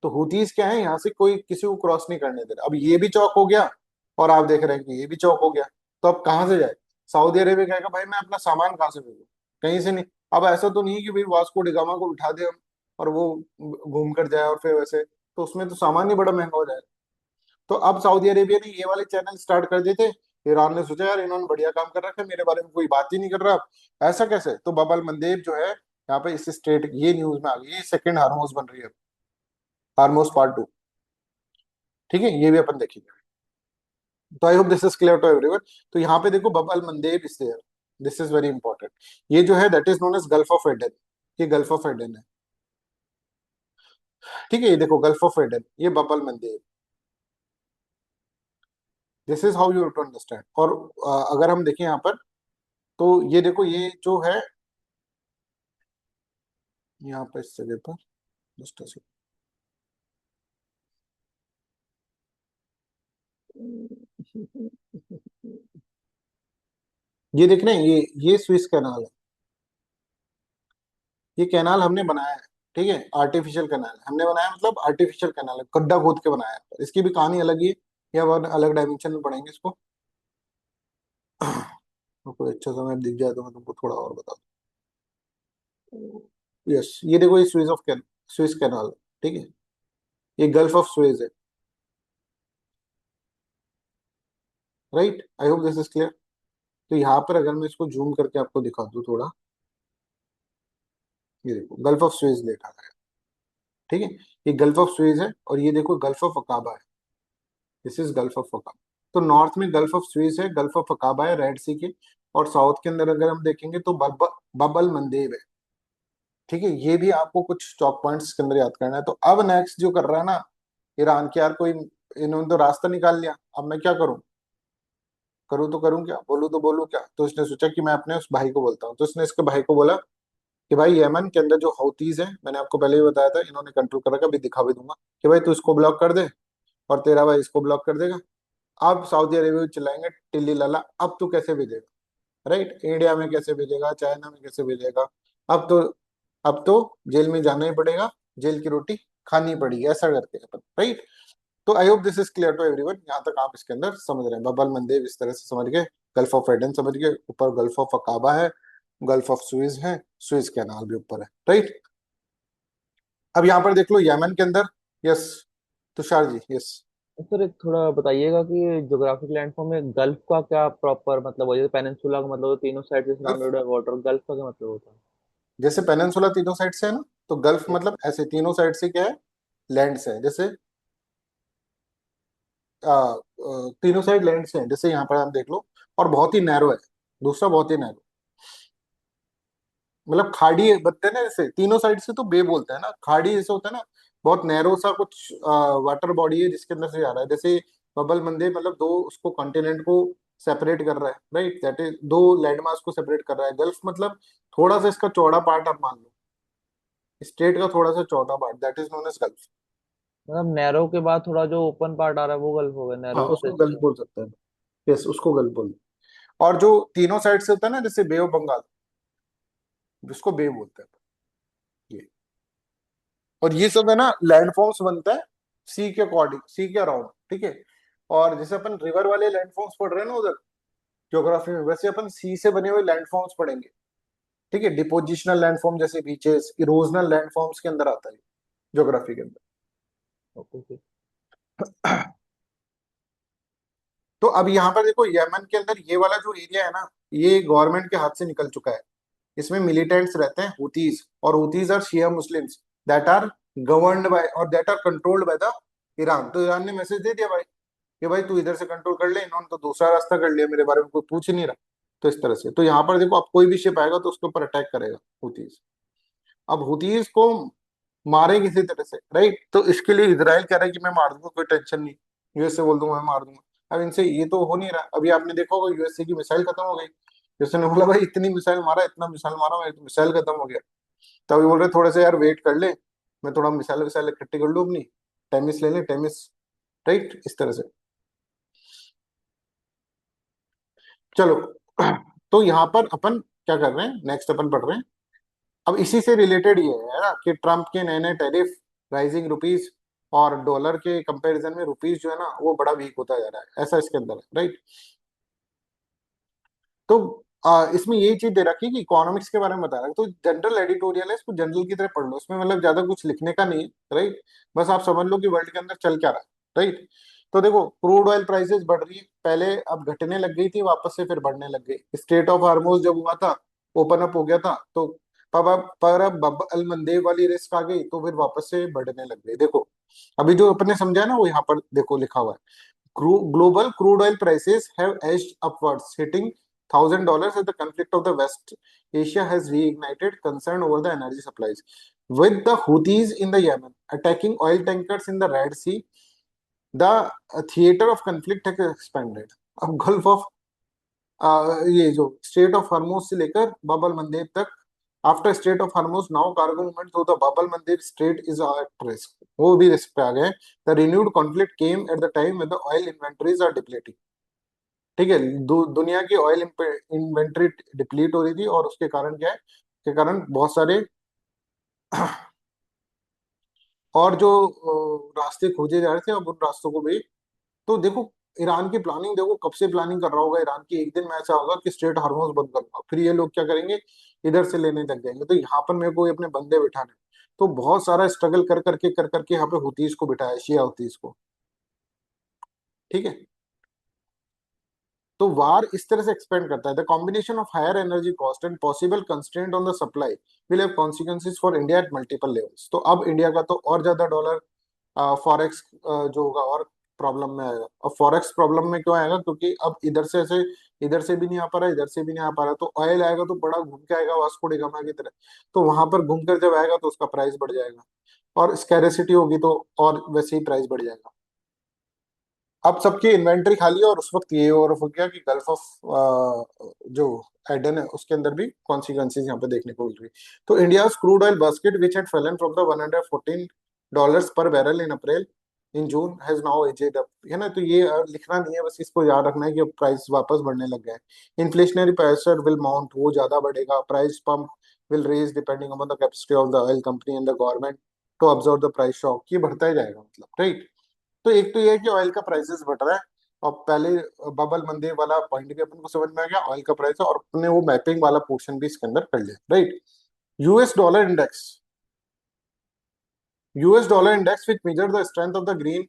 तो हुतीज क्या है, यहाँ से कोई किसी को क्रॉस नहीं करने दे रहा। अब ये भी चौक हो गया, और आप देख रहे हैं कि ये भी चौक हो गया। तो अब कहाँ से जाए? सऊदी अरेबिया कहेगा भाई मैं अपना सामान कहाँ से भेजूं? कहीं से नहीं। अब ऐसा तो नहीं है कि भाई वास्को डिगामा को उठा दे हम और वो घूम कर जाए और फिर वैसे, तो उसमें तो सामान ही बड़ा महंगा हो जाएगा। तो अब सऊदी अरेबिया ने ये वाले चैनल स्टार्ट कर दिए थे। ईरान ने सोचा यार इन्होंने बढ़िया काम कर रखा है, मेरे बारे में कोई बात ही नहीं कर रहा, ऐसा कैसे? तो बब अल मंदेब जो है यहाँ पे इस स्टेट, ये न्यूज में आ गई, ये सेकंड हार्मोज बन रही है, हार्मोज पार्ट 2। ठीक है, ये भी अपन देखेंगे। तो I hope this is clear to everyone. तो यहाँ पे देखो Bab al Mandeb is there, this is very important. ये जो है that is known as Gulf of Aden, ये गल्फ ऑफ एडन है। ठीक है, ये देखो गल्फ ऑफ एडन, ये Bab al Mandeb, this is how you to understand. और अगर हम देखें यहाँ पर, तो ये देखो ये जो है यहाँ पर इस जगह पर, जस्ट अ सेकंड। ये देख रहे हैं, ये स्विस कैनाल है। ये कैनाल हमने बनाया है, ठीक है, आर्टिफिशियल कैनाल हमने बनाया, मतलब आर्टिफिशियल कैनाल है, गड्ढा खोद के बनाया है। इसकी भी कहानी अलग ही है, या वो अलग डायमेंशन में पढ़ेंगे इसको। तो कोई अच्छा समय दिख जाए तो मैं तुमको थोड़ा और बता दूं। यस, ये देखो ये स्विस कैनाल, ठीक है, ये गल्फ ऑफ सुएज है। Right, I hope this is clear. तो यहाँ पर अगर मैं इसको जूम करके आपको दिखा दूं थोड़ा, ये देखो गल्फ ऑफ सुएज लिखा है, ठीक है, ये गल्फ ऑफ सुएज है, और ये देखो गल्फ ऑफ अकाबा है, this is gulf of Aqaba. तो नॉर्थ में गल्फ ऑफ सुएज है, गल्फ ऑफ अकाबा है रेड सी के, और साउथ के अंदर अगर हम देखेंगे तो बब अल मंदेब है। ठीक है, ये भी आपको कुछ चौक पॉइंट्स के अंदर याद करना है। तो अब नेक्स्ट जो कर रहा है ना ईरान के, यार कोई, इन्होंने तो रास्ता निकाल लिया, अब मैं क्या करूं? करूं तो करूं क्या, बोलूं तो बोलूं क्या? तो इसने सोचा कि मैं अपने उस भाई को बोलता हूँ। तो इसने इसके भाई को बोला कि भाई यमन के अंदर जो हौतीज है, मैंने आपको पहले ही बताया था, इन्होंने कंट्रोल कर रखा, अभी दिखा भी दूंगा, कि भाई तू इसको ब्लॉक कर दे और तेरा भाई इसको ब्लॉक कर देगा। अब सऊदी अरेबिया को चिल्लाएंगे टिल्ली लाला, अब तू कैसे भेजेगा? राइट, इंडिया में कैसे भेजेगा, चाइना में कैसे भेजेगा? अब तो अब तो जेल में जाना ही पड़ेगा, जेल की रोटी खानी पड़ेगी, ऐसा करके अपन। राइट, तो I hope this is clear to everyone. यहाँ तक आप इसके अंदर समझ रहे हैं, बबल मंदेब इस तरह से समझ गए, गल्फ ऑफ एडन समझ गए, ऊपर गल्फ ऑफ अकाबा है, गल्फ ऑफ सुइज है, सुइज कैनाल भी ऊपर है। राइट, अब यहाँ पर देख लो यमन के अंदर। Yes Tushar ji, yes. Sir एक थोड़ा बताइएगा कि ज्योग्राफिक लैंडफॉर्म में गल्फ का क्या प्रॉपर मतलब हो, जैसे पेनिनसुला का मतलब तीनों साइड से गल्फ, सराउंडेड है वाटर, गल्फ का क्या मतलब होता जैसे पेनिनसुला तीनों साइड से है ना, तो गल्फ है? मतलब ऐसे तीनों साइड से क्या है, लैंड से है। जैसे तीनों साइड लैंड से है, जैसे यहाँ पर आप देख लो, और बहुत ही नैरो है, दूसरा बहुत ही नैरो, मतलब खाड़ी बनते हैं ना, जैसे तीनों साइड से तो बे बोलते हैं ना, खाड़ी जैसे होता है ना, बहुत नैरो सा कुछ वाटर बॉडी है जिसके अंदर से जा रहा है। जैसे बबल मंदिर मतलब दो उसको कॉन्टिनेंट को सेपरेट कर रहा है, राइट, दैट इज दो लैंडमास को सेपरेट कर रहा है। गल्फ मतलब थोड़ा सा इसका चौड़ा पार्ट आप मान लो, स्टेट का थोड़ा सा चौड़ा part, that is known as gulf. मतलब नैरो के बाद थोड़ा जो ओपन पार्ट आ रहा है वो गल्फ हो गया, हाँ, नैरो उसको स्ट्रेच गल्फ से। बोल सकते हैं। यस, उसको गल्फ बोल। और जो तीनों साइड से होता है ना, जैसे बे ऑफ बंगाल, जिसको बे बोलते हैं ये। और ये सब है ना लैंडफॉर्म्स बनता है सी के अकॉर्डिंग, सी के अराउंड, ठीक है। और जैसे अपन रिवर वाले लैंडफॉर्म्स पढ़ रहे हैं ना उधर ज्योग्राफी में, वैसे अपन सी से बने हुए लैंडफॉर्म्स पढ़ेंगे। ठीक है, डिपोजिशनल लैंडफॉर्म जैसे बीचेस, इरोजनल लैंडफॉर्म्स के अंदर आता है ज्योग्राफी के अंदर। Okay okay. तो अब यहाँ पर देखो यमन के अंदर ये वाला जो एरिया है ना, ये गवर्नमेंट के हाथ से निकल चुका है। इसमें मिलिटेंट्स रहते हैं हुतीज, और Houthis are Shia Muslims that are governed by और that are controlled by the Iran. तो ईरान ने मैसेज दे दिया भाई कि भाई तू इधर से कंट्रोल कर ले, इन्होंने तो दूसरा रास्ता कर लिया, मेरे बारे में कोई पूछ ही नहीं रहा। तो इस तरह से, तो यहाँ पर देखो अब कोई भी शिप आएगा तो उसके ऊपर अटैक करेगा हुतीज। अब हुतीज को मारे किसी तरह से, राइट, तो इसके लिए इसराइल कह रहा है कि मैं मार दूंगा, कोई टेंशन नहीं, यूएस से बोल दूंगा मैं मार दूंगा। अब इनसे ये तो हो नहीं रहा। अभी आपने देखा होगा यूएसए की मिसाइल खत्म हो गई, यूएसए ने बोला भाई इतनी मिसाइल मारा, इतना मिसाइल मारा, मेरी तो मिसाइल खत्म हो गया। तो अभी बोल रहे थोड़े से यार वेट कर ले, मैं थोड़ा मिसाइल विसाइल इकट्ठी कर लूँ अपनी, टेमिस ले ले टेमिस, राइट, इस तरह से। चलो। तो यहाँ पर अपन क्या कर रहे हैं, नेक्स्ट अपन पढ़ रहे हैं। अब इसी से रिलेटेड ये है ना कि ट्रम्प के नए नए टैरिफ, राइजिंग रुपीज, और डॉलर के कंपैरिजन में रुपीज जो है ना वो बड़ा वीक होता जा रहा है, ऐसा इसके अंदर है, राइट। तो इसमें यही चीज दे रखी है कि इकोनॉमिक्स के बारे में बता रहा है, तो जनरल एडिटोरियल है, इसको जनरल की तरह पढ़ लो, इसमें मतलब ज्यादा कुछ लिखने का नहीं है, राइट। बस आप समझ लो कि वर्ल्ड के अंदर चल क्या रहा है, राइट। तो देखो, क्रूड ऑयल प्राइसेस बढ़ रही है, पहले अब घटने लग गई थी, वापस से फिर बढ़ने लग गई। स्टेट ऑफ हार्मोज जब हुआ था, ओपन अप हो गया था, तो पर अब बब अल मंदेब वाली रिस्क आ गई, तो फिर वापस से बढ़ने लग गई। देखो, अभी जो अपने समझा ना वो यहाँ पर देखो लिखा हुआ है। Global crude oil prices have edged upwards, hitting $1,000 as the conflict of the West Asia has reignited concern over the energy supplies. With the Houthis in the Yemen attacking oil tankers in the Red Sea, the theater of conflict has expanded. अब गल्फ ऑफ ये जो स्टेट ऑफ हॉर्मोज से लेकर बाब अल मंदेब तक, after state of Hormuz now cargo movement through the Bab al Mandeb strait is at risk, वो भी रिस्क पे आ गए। The renewed conflict came at the time when the oil inventories are depleting. ठीक है, दुनिया की ऑयल इन्वेंटरी डिप्लीट हो रही थी, और उसके कारण क्या है, के कारण बहुत सारे और जो रास्ते खोजे जा रहे थे, अब उन रास्तों को भी। तो देखो, ईरान की प्लानिंग देखो, कब से प्लानिंग कर रहा होगा ईरान की, एक दिन में ऐसा होगा कि स्ट्रेट हार्मोज बंद करूंगा, फिर ये लोग क्या करेंगे, इधर से लेने लग जाएंगे। तो यहाँ पर मेरे को ये अपने बंदे बिठाने, तो बहुत सारा स्ट्रगल कर करके यहाँ पे हुतीस को बिठाया, शिया हुतीस को। ठीक है। तो वार इस तरह से एक्सपेंड करता है। The combination of higher energy cost and possible constraint on the supply will have consequences for India at multiple levels. तो अब इंडिया का तो और ज्यादा डॉलर फॉरेक्स जो होगा और प्रॉब्लम में आएगा। अब फॉरेक्स प्रॉब्लम में क्यों आएगा, क्योंकि अब इधर से ऐसे, इधर से भी नहीं आ पा रहा, इधर से भी नहीं आ पा रहा, तो ऑयल आएगा तो बड़ा घूम के आएगा वास्को डी गामा की तरह। तो वहां पर घूमकर जब आएगा तो उसका प्राइस बढ़ जाएगा, और स्कैरेसिटी होगी तो और वैसे ही प्राइस बढ़ जाएगा। अब सबकी इन्वेंटरी खाली है, और उस वक्त ये और हो गया कि गल्फ ऑफ जो एडन है उसके अंदर भी कॉन्सिक्वेंसेज यहाँ पे देखने को मिल रही। तो India crude oil basket which had fallen from the $114 per barrel in April, in June has now edged up, है ना। तो ये लिखना नहीं है, बस इसको याद रखना है कि अब प्राइस वापस बढ़ने लग गए। इन्फ्लेशनरी प्रेशर विल माउंट, वो ज्यादा बढ़ेगा। Price pump will raise depending upon the capacity of the oil company and the government to observe the price shock. ये बढ़ता ही जाएगा, मतलब, राइट। तो एक तो ये है कि ऑयल का प्राइसेस बढ़ रहा है, और पहले बबल मंदी वाला पॉइंट भी अपन को समझ में आ गया, ऑयल का प्राइस है, और अपने वो मैपिंग वाला पोर्शन भी इसके अंदर कर लिया, right. US dollar index, US dollar index which measure the strength of the green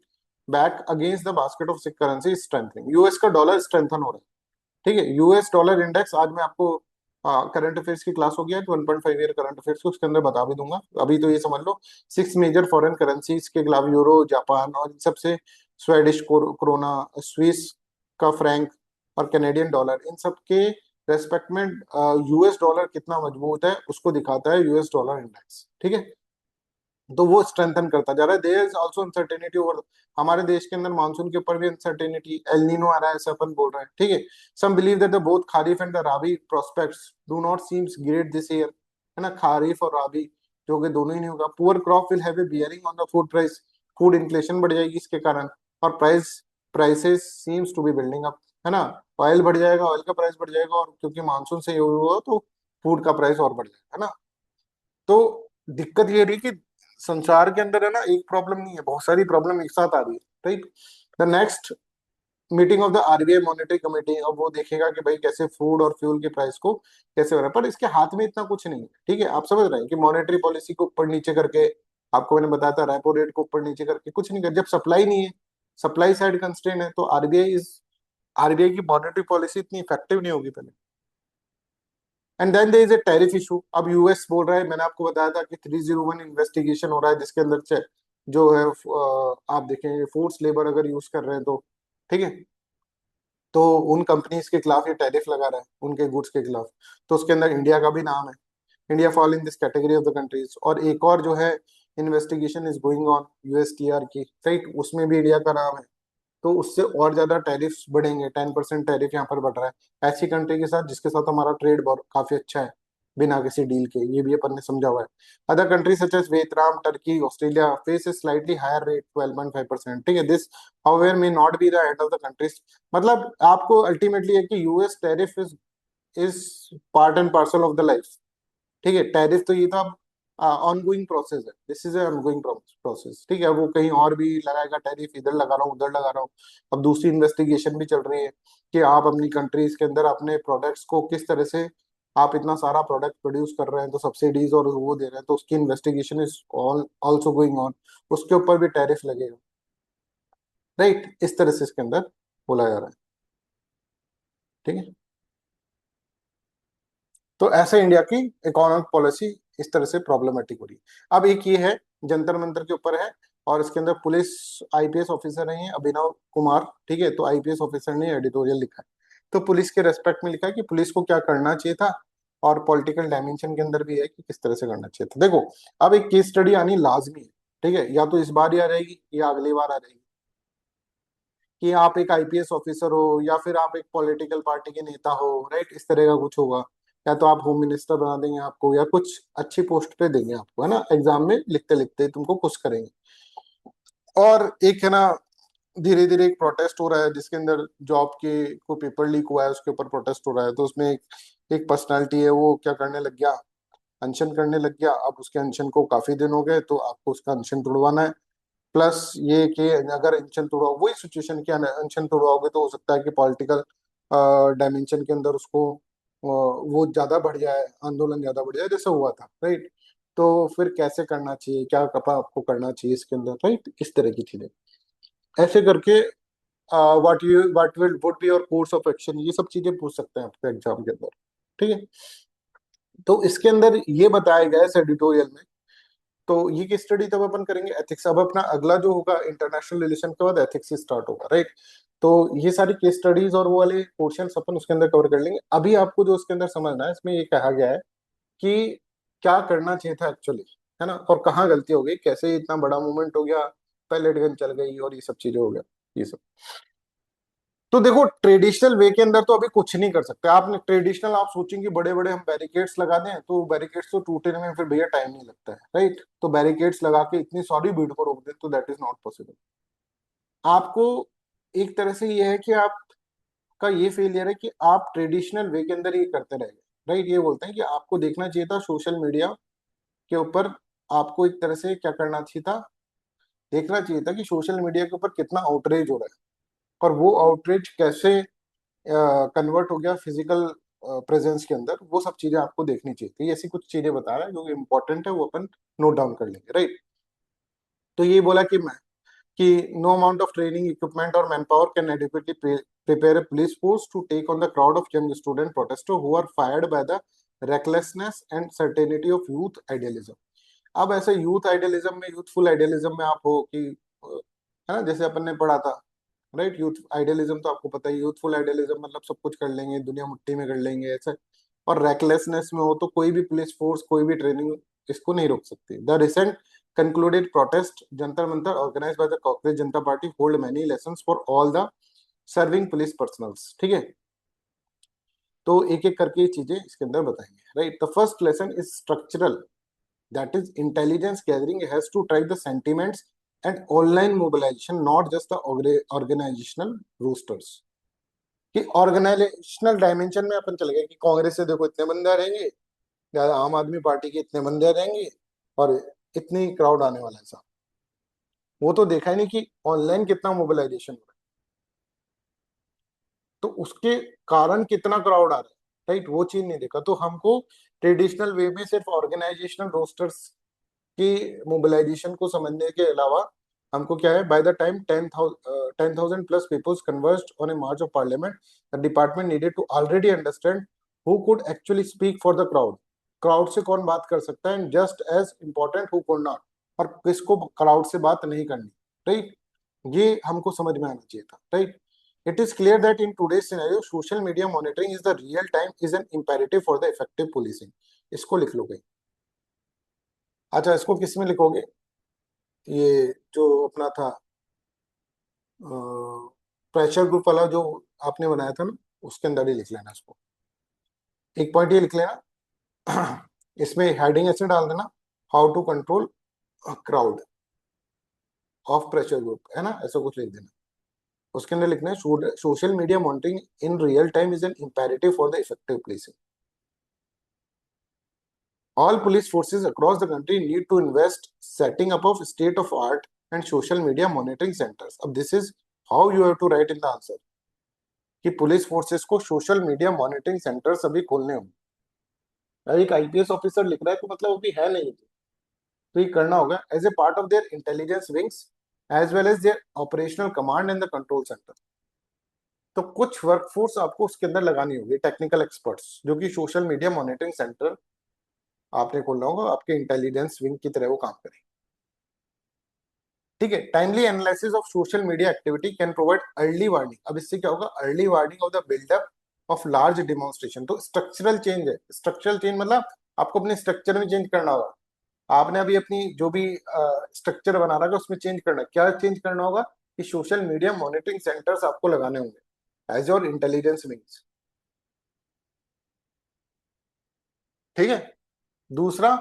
back against the basket of sick currency strengthening. US का डॉलर स्ट्रेंथन हो रहा है। ठीक है, यूएस डॉलर इंडेक्स, आज मैं आपको करंट अफेयर्स की क्लास हो गया है 1.5 ईयर करंट अफेयर्स को, उसके अंदर बता भी दूंगा। अभी तो ये समझ लो, 6 मेजर फॉरेन करेंसीज के खिलाफ, यूरो, जापान, और इन सबसे स्वेडिश क्रोना, स्विस का फ्रैंक, और कैनेडियन डॉलर, इन सब के रेस्पेक्ट में यूएस डॉलर कितना मजबूत है उसको दिखाता है यूएस डॉलर इंडेक्स। ठीक है, तो वो स्ट्रेंथन करता जा रहा है। There is also uncertainty over, हमारे देश के अंदर मानसून के ऊपर भी अनसर्टेनिटी, एल नीनो आ रहा है ऐसा अपन बोल रहे हैं। ठीक है, some believe that the both kharif and the rabi prospects do not seems great this year, है ना, खारिफ और राबी जो कि दोनों ही नहीं होगा। Poor crop will have a bearing on the food price, food inflation बढ़ जाएगी इसके कारण, और prices seems to be building up, है ना। ऑयल बढ़ जाएगा, ऑयल का प्राइस बढ़ जाएगा, और क्योंकि मानसून से ये हुआ तो फूड का प्राइस और बढ़ जाएगा, है ना। तो दिक्कत ये रही कि संसार के अंदर है ना, एक प्रॉब्लम नहीं है, बहुत सारी प्रॉब्लम एक साथ आ रही है, right. The next meeting of the RBI monetary committee, अब वो देखेगा कि भाई कैसे फूड और फ्यूल की प्राइस को कैसे हो रहा है, पर इसके हाथ में इतना कुछ नहीं है। ठीक है, आप समझ रहे हैं कि मॉनेटरी पॉलिसी को ऊपर नीचे करके, आपको मैंने बताया था रेपो रेट को ऊपर नीचे करके कुछ नहीं कर, जब सप्लाई नहीं है, सप्लाई साइड कंस्ट्रेन है, तो आरबीआई की मॉनेटरी पॉलिसी इतनी इफेक्टिव नहीं होगी पहले। And then there is a tariff issue. अब यूएस बोल रहा है, मैंने आपको बताया था कि 301 इन्वेस्टिगेशन हो रहा है, जिसके अंदर से जो है आप देखें फोर्स लेबर अगर यूज कर रहे हैं तो, ठीक है, तो उन कंपनीज के खिलाफ ये टैरिफ लगा रहा है उनके गुड्स के खिलाफ। तो उसके अंदर इंडिया का भी नाम है, India fall in this category of the countries. और एक और जो है investigation is going on USTR की, राइट, उसमें भी इंडिया का नाम है। तो उससे और ज्यादा टैरिफ्स बढ़ेंगे, 10% टैरिफ यहाँ पर बढ़ रहा है ऐसी कंट्री के साथ जिसके साथ हमारा ट्रेड काफी अच्छा है। बिना किसी डील के, ये भी अपन ने समझा हुआ है। Other countries such as Vietnam, Turkey, Australia face a slightly higher rate 12.5%। ठीक है, this however may not be the end of the countries. मतलब आपको अल्टीमेटली है कि US tariff is part and parcel of the life. ठीक है, टैरिफ तो ये था ऑनगोइंग प्रोसेस है, दिस इज ऑनगोइंग प्रोसेस। ठीक है, वो कहीं और भी लगाएगा टैरिफ, इधर लगा रहा हूँ उधर लगा रहा हूँ। अब दूसरी इन्वेस्टिगेशन भी चल रही है कि आप अपनी कंट्रीज के अंदर अपने प्रोडक्ट्स को किस तरह से, आप इतना सारा प्रोडक्ट प्रोड्यूस कर रहे हैं तो सब्सिडीज और वो दे रहे हैं, तो उसकी investigation is also going on, उसके ऊपर भी टैरिफ लगेगा। राइट, इस तरह से इसके अंदर बोला जा रहा है। ठीक है, तो ऐसे इंडिया की इकोनॉमिक पॉलिसी इस तरह से प्रॉब्लमेटिक हो रही है। अब एक ये है, जंतर मंतर के ऊपर है, और इसके अंदर पुलिस आईपीएस ऑफिसर है अभिनव कुमार। ठीक है, तो आईपीएस ऑफिसर ने एडिटोरियल लिखा है, तो पुलिस के रेस्पेक्ट में लिखा है कि पुलिस को क्या करना चाहिए था, और पॉलिटिकल डायमेंशन के अंदर भी है कि किस तरह से करना चाहिए था। देखो, अब एक केस स्टडी आनी लाजमी है। ठीक है, या तो इस बार ही आ जाएगी या अगली बार आ जाएगी, कि आप एक आईपीएस ऑफिसर हो या फिर आप एक पॉलिटिकल पार्टी के नेता हो। राइट, इस तरह का कुछ होगा, या तो आप होम मिनिस्टर बना देंगे आपको, या कुछ अच्छी पोस्ट पे देंगे आपको, है ना, एग्जाम में लिखते लिखते तुमको खुश करेंगे। और एक है ना, धीरे धीरे एक प्रोटेस्ट हो रहा है जिसके अंदर जॉब के को पेपर लीक हुआ है, उसके ऊपर प्रोटेस्ट हो रहा है। तो उसमें एक पर्सनालिटी है, वो क्या करने लग गया, अनशन करने लग गया। अब उसके अनशन को काफी दिन हो गए, तो आपको उसका अनशन तुड़वाना है। प्लस ये कि अगर अनशन तोड़वाओ, वही सिचुएशन के अनशन तोड़वाओगे तो हो सकता है कि पॉलिटिकल डायमेंशन के अंदर उसको वो ज्यादा बढ़ जाए, आंदोलन ज्यादा बढ़ जाए, जैसे हुआ था। राइट, तो फिर कैसे करना चाहिए, क्या कपा आपको करना चाहिए इसके अंदर। राइट, इस तरह की चीजें ऐसे करके, what will would be your course of action, ये सब चीजें पूछ सकते हैं आपके एग्जाम के अंदर। ठीक है, तो इसके अंदर ये बताया गया है इस एडिटोरियल में। तो ये केस स्टडी तब अपन करेंगे एथिक्स। अब अपना अगला जो होगा इंटरनेशनल रिलेशन के बाद एथिक्स से स्टार्ट होगा। राइट, तो ये सारी केस स्टडीज और वो वाले पोर्शन अपन उसके अंदर कवर कर लेंगे। अभी आपको जो उसके अंदर समझना है, इसमें ये कहा गया है कि क्या करना चाहिए था एक्चुअली, है ना, और कहाँ गलती हो गई, कैसे इतना बड़ा मूवमेंट हो गया, पैलेट गन चल गई और ये सब चीजें हो गया, ये सब। तो देखो, ट्रेडिशनल वे के अंदर तो अभी कुछ नहीं कर सकते। आपने ट्रेडिशनल, आप सोचेंगे बड़े बड़े हम बैरिकेड्स लगा दें, तो बैरिकेड्स तो टूटने में फिर भैया टाइम नहीं लगता है। राइट, तो बैरिकेड्स लगा के इतनी सारी भीड़ को रोक दें, तो दैट इज नॉट पॉसिबल। आपको एक तरह से ये है कि आपका ये फेलियर है कि आप ट्रेडिशनल वे के अंदर ये करते रह गए। राइट, ये बोलते हैं कि आपको देखना चाहिए था सोशल मीडिया के ऊपर, आपको एक तरह से क्या करना चाहिए था, देखना चाहिए था कि सोशल मीडिया के ऊपर कितना आउटरीच हो रहा है, और वो आउटरीच कैसे कन्वर्ट हो गया फिजिकल प्रेजेंस के अंदर, वो सब चीजें आपको देखनी चाहिए थी। ऐसी कुछ चीजें बता रहा है जो इंपॉर्टेंट है, वो अपन नोट डाउन कर लेंगे। राइट, तो ये बोला कि no amount of training equipment और man power can adequately prepare a police force to take on the crowd of young student protesters who are fired by the recklessness and certainty of youth idealism। अब ऐसे यूथ आइडियलिज्म में, यूथफुल आइडियलिज्म में आप हो कि है ना, जैसे अपन ने पढ़ा था। राइट, यूथ आइडियलिज्म तो आपको पता है, यूथफुल आइडियलिज्म मतलब सब कुछ कर लेंगे, दुनिया मुट्ठी में कर लेंगे ऐसे। और रैकलेसनेस में हो तो कोई भी पुलिस फोर्स, कोई भी ट्रेनिंग इसको नहीं रोक सकती। The recent concluded protest Jantar Mantar organized by the Cockroach Janata Party hold many lessons for all the serving police personals। ठीक है, तो एक एक करके ये चीजें इसके अंदर बताएंगे। Right, the first lesson is structural, that is intelligence gathering has to track the sentiments and online mobilization, not just the organizational roosters। कि ऑर्गेनाइजेशनल डायमेंशन में अपन चले गए कि कांग्रेस से देखो इतने बंदे रहेंगे, या आम आदमी पार्टी के इतने बंदे रहेंगे, और इतनी क्राउड आने वाला है साहब। वो तो देखा ही नहीं कि ऑनलाइन कितना मोबिलाइजेशन हो रहा है, तो उसके कारण कितना क्राउड आ रहा है। राइट, वो चीज नहीं देखा। तो हमको ट्रेडिशनल वे में सिर्फ ऑर्गेनाइजेशनल रोस्टर्स की मोबिलाइजेशन को समझने के अलावा हमको क्या है, by the time 10,000 plus peoples converged on a march of parliament, the department needed to already understand who could actually speak for the crowd. Crowd से कौन बात कर सकता है, and just as important who could not, और किसको क्राउड से बात नहीं करनी। राइट, ये हमको समझ में आना चाहिए था। Right, it is clear that in today's scenario social media monitoring is the real time is an imperative for the effective policing। इसको लिख लोगे। अच्छा, इसको किस में लिखोगे, ये जो अपना था प्रेशर ग्रुप वाला जो आपने बनाया था ना, उसके अंदर ही लिख लेना इसको। एक पॉइंट ये लिख लेना इसमें हेडिंग ऐसे डाल देना, how to control crowd of pressure group, है ना, ऐसा कुछ लिख देना। उसके अंदर लिखना है social media monitoring in real time is an imperative for the effective policing. All police forces across the country need to invest setting up of state of art and social media monitoring centers. अब this is how you have to write in the answer कि पुलिस फोर्सेस को सोशल मीडिया मॉनिटरिंग सेंटर्स अभी खोलने होंगे। अब एक आईपीएस ऑफिसर लिख रहा है तो मतलब अभी है नहीं, तो ये करना होगा as a part of their intelligence wings as well as their operational command and the control centre. तो कुछ वर्कफोर्स आपको उसके अंदर लगानी होगी, टेक्निकल एक्सपर्ट्स, जो कि सोशल मीडिया मॉनिटरिंग सेंटर आपने खोलना होगा, आपके इंटेलिजेंस विंग की तरह वो काम करें। ठीक है। Timely analysis of social media activity can provide early warning. अब इससे क्या होगा, early warning of the buildup of large demonstration. तो स्ट्रक्चरल चेंज है, स्ट्रक्चरल चेंज मतलब आपको अपने स्ट्रक्चर में चेंज करना होगा। आपने अभी अपनी जो भी स्ट्रक्चर बना रखा है उसमें चेंज करना है। क्या चेंज करना होगा कि सोशल मीडिया मॉनिटरिंग सेंटर्स आपको लगाने होंगे एज योर इंटेलिजेंस विंग्स। ठीक है। दूसरा,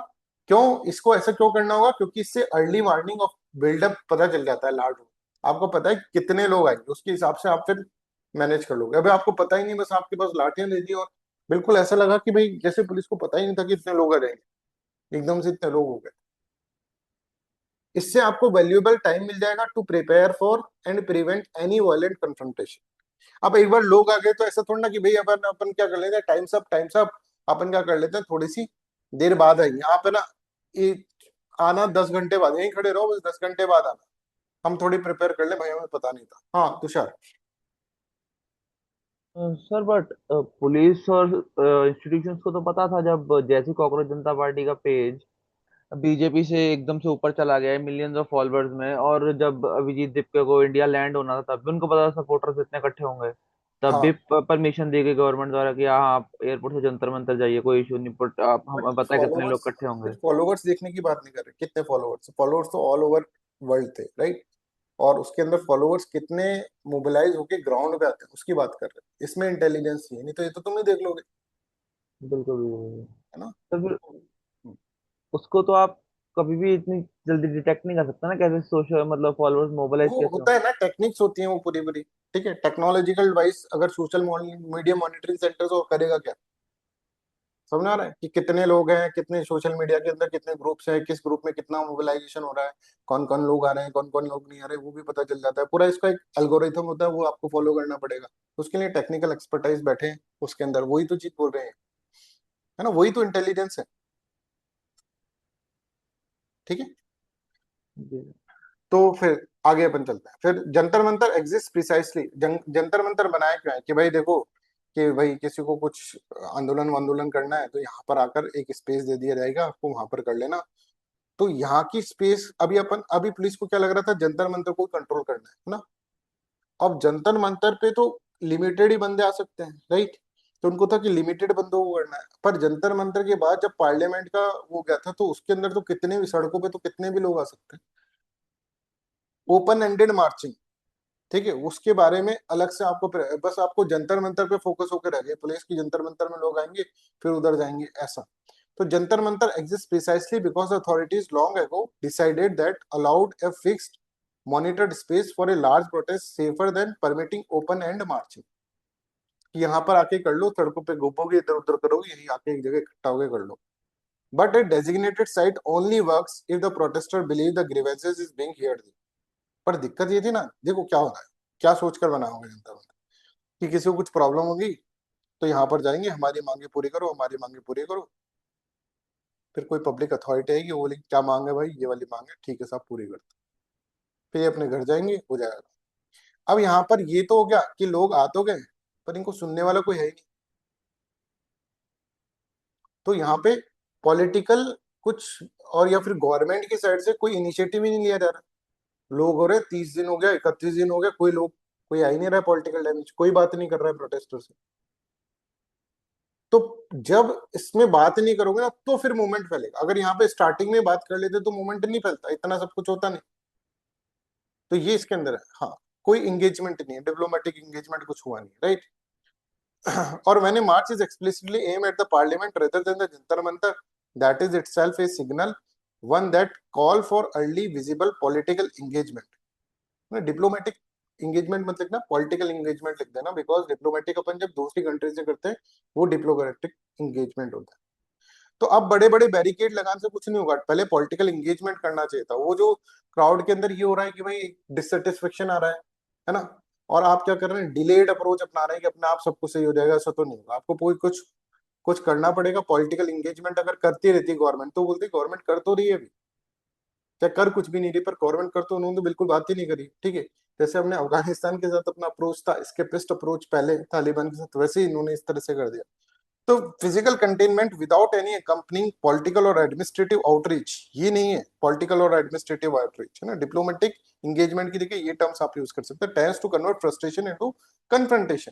क्यों इसको ऐसा क्यों करना होगा, क्योंकि इससे अर्ली वार्निंग ऑफ बिल्डअप पता चल जाता है लार्ज। आपको पता है कितने लोग आएंगे, उसके हिसाब से आप फिर मैनेज कर लोगे। अभी आपको पता ही नहीं, बस आपके पास लाठियां दे दी और बिल्कुल ऐसा लगा कि भाई जैसे पुलिस को पता ही नहीं था कि इतने लोग आ जाएंगे, एकदम से इतने लोग हो गए। इससे आपको वैल्यूएबल टाइम मिल जाएगा to prepare for and prevent any violent confrontation. अब एक बार लोग आ गए तो ऐसा थोड़ा ना कि भाई अपन अपन क्या कर लेते हैं, टाइम्स अप, अपन क्या कर लेते हैं, थोड़ी सी देर बाद आएंगे आप, है ना, ये आना 10 घंटे बाद, यहीं खड़े रहो, बस 10 घंटे बाद आना, हम थोड़ी प्रिपेयर कर ले भाई, हमें पता नहीं था। हाँ तुषार। सर बट पुलिस और इंस्टीट्यूशंस को तो पता था, जब जैसे कॉकरोच जनता पार्टी का पेज बीजेपी से एकदम से ऊपर चला गया है मिलियंस ऑफ फॉलोअर्स में, और जब अभिजीत दीपक को इंडिया लैंड होना था तब भी उनको पता था सपोर्टर्स इतने इकट्ठे होंगे, तब भी हाँ, परमिशन दी गई गवर्नमेंट द्वारा कि हाँ आप एयरपोर्ट से जंतर मंतर जाइए, कोई इशू नहीं, बट आप बट हमें पता है कितने लोग फॉलोवर्स, इकट्ठे होंगे। सिर्फ फॉलोवर्स देखने की बात नहीं कर रहे, कितने फॉलोवर्स, फॉलोवर्स तो ऑल ओवर वर्ल्ड थे, राइट। और उसके अंदर फॉलोवर्स कितने मोबिलाइज होके ग्राउंड पे आते हैं उसकी बात कर रहे हैं, इसमें इंटेलिजेंस ही है, नहीं तो ये तो तुम ही देख लोगे, बिल्कुल बिल्कुल। है ना। तो फिर हम्म। उसको तो आप कभी भी इतनी जल्दी डिटेक्ट नहीं कर सकते ना, कैसे सोशल मतलब फॉलोअर्स मोबिलाइज वो कैसे होता होंगे। है ना, टेक्निक्स होती हैं वो पूरी पूरी। ठीक है, टेक्नोलॉजिकल वाइज अगर सोशल मीडिया मॉनिटरिंग सेंटर और करेगा क्या, समझ आ रहा है कि कितने लोग हैं, कितने सोशल मीडिया के अंदर कितने ग्रुप्स हैं, किस ग्रुप में कितना मोबिलाइजेशन हो रहा है, कौन कौन लोग आ रहे हैं, कौन कौन लोग नहीं आ रहे, वो भी पता चल जाता है पूरा। इसका एक एल्गोरिथम होता है, वो आपको फॉलो करना पड़ेगा। उसके लिए टेक्निकल एक्सपर्टाइज बैठे हैं उसके अंदर, वही तो चीज बोल रहे हैं, है ना, वही तो इंटेलिजेंस है। ठीक है। जी। तो फिर आगे अपन चलते हैं। फिर जंतर मंतर एग्जिस्ट प्रिसाइसली, जंतर मंतर बनाया क्यों है कि भाई देखो कि भाई किसी को कुछ आंदोलन वांदोलन करना है तो यहाँ पर आकर एक स्पेस दे दिया जाएगा आपको, वहां पर कर लेना। तो यहाँ की स्पेस अभी अपन, अभी पुलिस को क्या लग रहा था, जंतर मंतर को कंट्रोल करना है ना। अब जंतर मंतर पे तो लिमिटेड ही बंदे आ सकते हैं, राइट। तो उनको था कि लिमिटेड बंदों को करना है, पर जंतर मंतर के बाद जब पार्लियामेंट का वो गया था तो उसके अंदर तो कितने भी सड़कों पे तो कितने भी लोग आ सकते हैं, ओपन एंडेड मार्चिंग। ठीक है, उसके बारे में अलग से आपको बस आपको जंतर मंतर पे फोकस होकर रह गए, प्लेस की जंतर मंतर में लोग आएंगे फिर उधर जाएंगे ऐसा। तो Jantar Mantar exists precisely because the authorities long ago decided that allowed a fixed monitored space for a large protest safer than permitting open end marching। कि यहाँ पर आके कर लो, सड़कों पे घूमोगे, इधर उधर करोगे, यही आके एक जगह इकट्ठा होके कर लो। But a designated site only works if the protester believe the grievances is being heard। पर दिक्कत ये थी ना, देखो क्या हो रहा है, क्या सोचकर बना होगा जनता मंतर कि किसी को कुछ प्रॉब्लम होगी तो यहाँ पर जाएंगे, हमारी मांगे पूरी करो, हमारी मांगे पूरी करो। फिर कोई पब्लिक अथॉरिटी आएगी, वो बोलेगी क्या मांग है भाई, ये वाली मांग है, ठीक है साहब पूरी करते। फिर ये अपने घर जाएंगे, हो जाएगा। अब यहाँ पर ये तो हो गया कि लोग आ तो गए पर इनको सुनने वाला कोई है ही नहीं। तो यहाँ पे पॉलिटिकल कुछ और या फिर गवर्नमेंट की साइड से कोई इनिशिएटिव ही नहीं लिया जा रहा। लोग हो रहे 30 दिन हो गया, 31 दिन हो गया, कोई लोग, कोई आ ही नहीं रहा है पॉलिटिकल डैमेज, कोई बात नहीं कर रहा है प्रोटेस्टर से। तो जब इसमें बात नहीं करोगे ना तो फिर मूवमेंट फैलेगा। अगर यहाँ पे स्टार्टिंग में बात कर लेते तो मूवमेंट नहीं फैलता, इतना सब कुछ होता नहीं। तो ये इसके अंदर है। हाँ, कोई इंगेजमेंट नहीं है, डिप्लोमेटिक इंगेजमेंट कुछ हुआ नहीं, राइट। और when a march is explicitly aimed at the parliament rather than the Jantar Mantar, that is itself a signal, one that call for early visible political engagement. ना डिप्लोमेटिक इंगेजमेंट मत लिखना, पॉलिटिकल इंगेजमेंट लिख देना, बिकॉज डिप्लोमेटिक अपन जब दूसरी कंट्री से करते हैं वो डिप्लोमेटिक इंगेजमेंट होता है। तो अब बड़े बड़े बैरिकेड लगाने से कुछ नहीं होगा, पहले पॉलिटिकल इंगेजमेंट करना चाहिए था। वो जो क्राउड के अंदर ये हो रहा है कि भाई डिससेटिस्फेक्शन आ रहा है ना, और आप क्या कर रहे हैं, डिलेड अप्रोच अपना रहे हैं कि अपने आप सब कुछ सही हो जाएगा, ऐसा तो नहीं होगा, आपको कोई कुछ कुछ करना पड़ेगा। पॉलिटिकल इंगेजमेंट अगर करती रहती गवर्नमेंट तो बोलती गवर्नमेंट कर तो रही है अभी, क्या कर कुछ भी नहीं रही, पर गवर्नमेंट कर तो उन्होंने तो बिल्कुल बात ही नहीं करी, ठीक है। जैसे हमने अफगानिस्तान के साथ अपना अप्रोच था, स्केपिस्ट अप्रोच पहले तालिबान के साथ, वैसे ही इन्होंने इस तरह से कर दिया। तो physical containment without any accompanying political और एडमिनिस्ट्रेटिव आउटरीच, ये नहीं है पॉलिटिकल और एडमिनिस्ट्रेटिव आउटरीच, है ना। डिप्लोमेटिक इंगेजमेंट की देखिए ये टर्म्स आप यूज कर सकते हैं, tends to convert frustration into confrontation.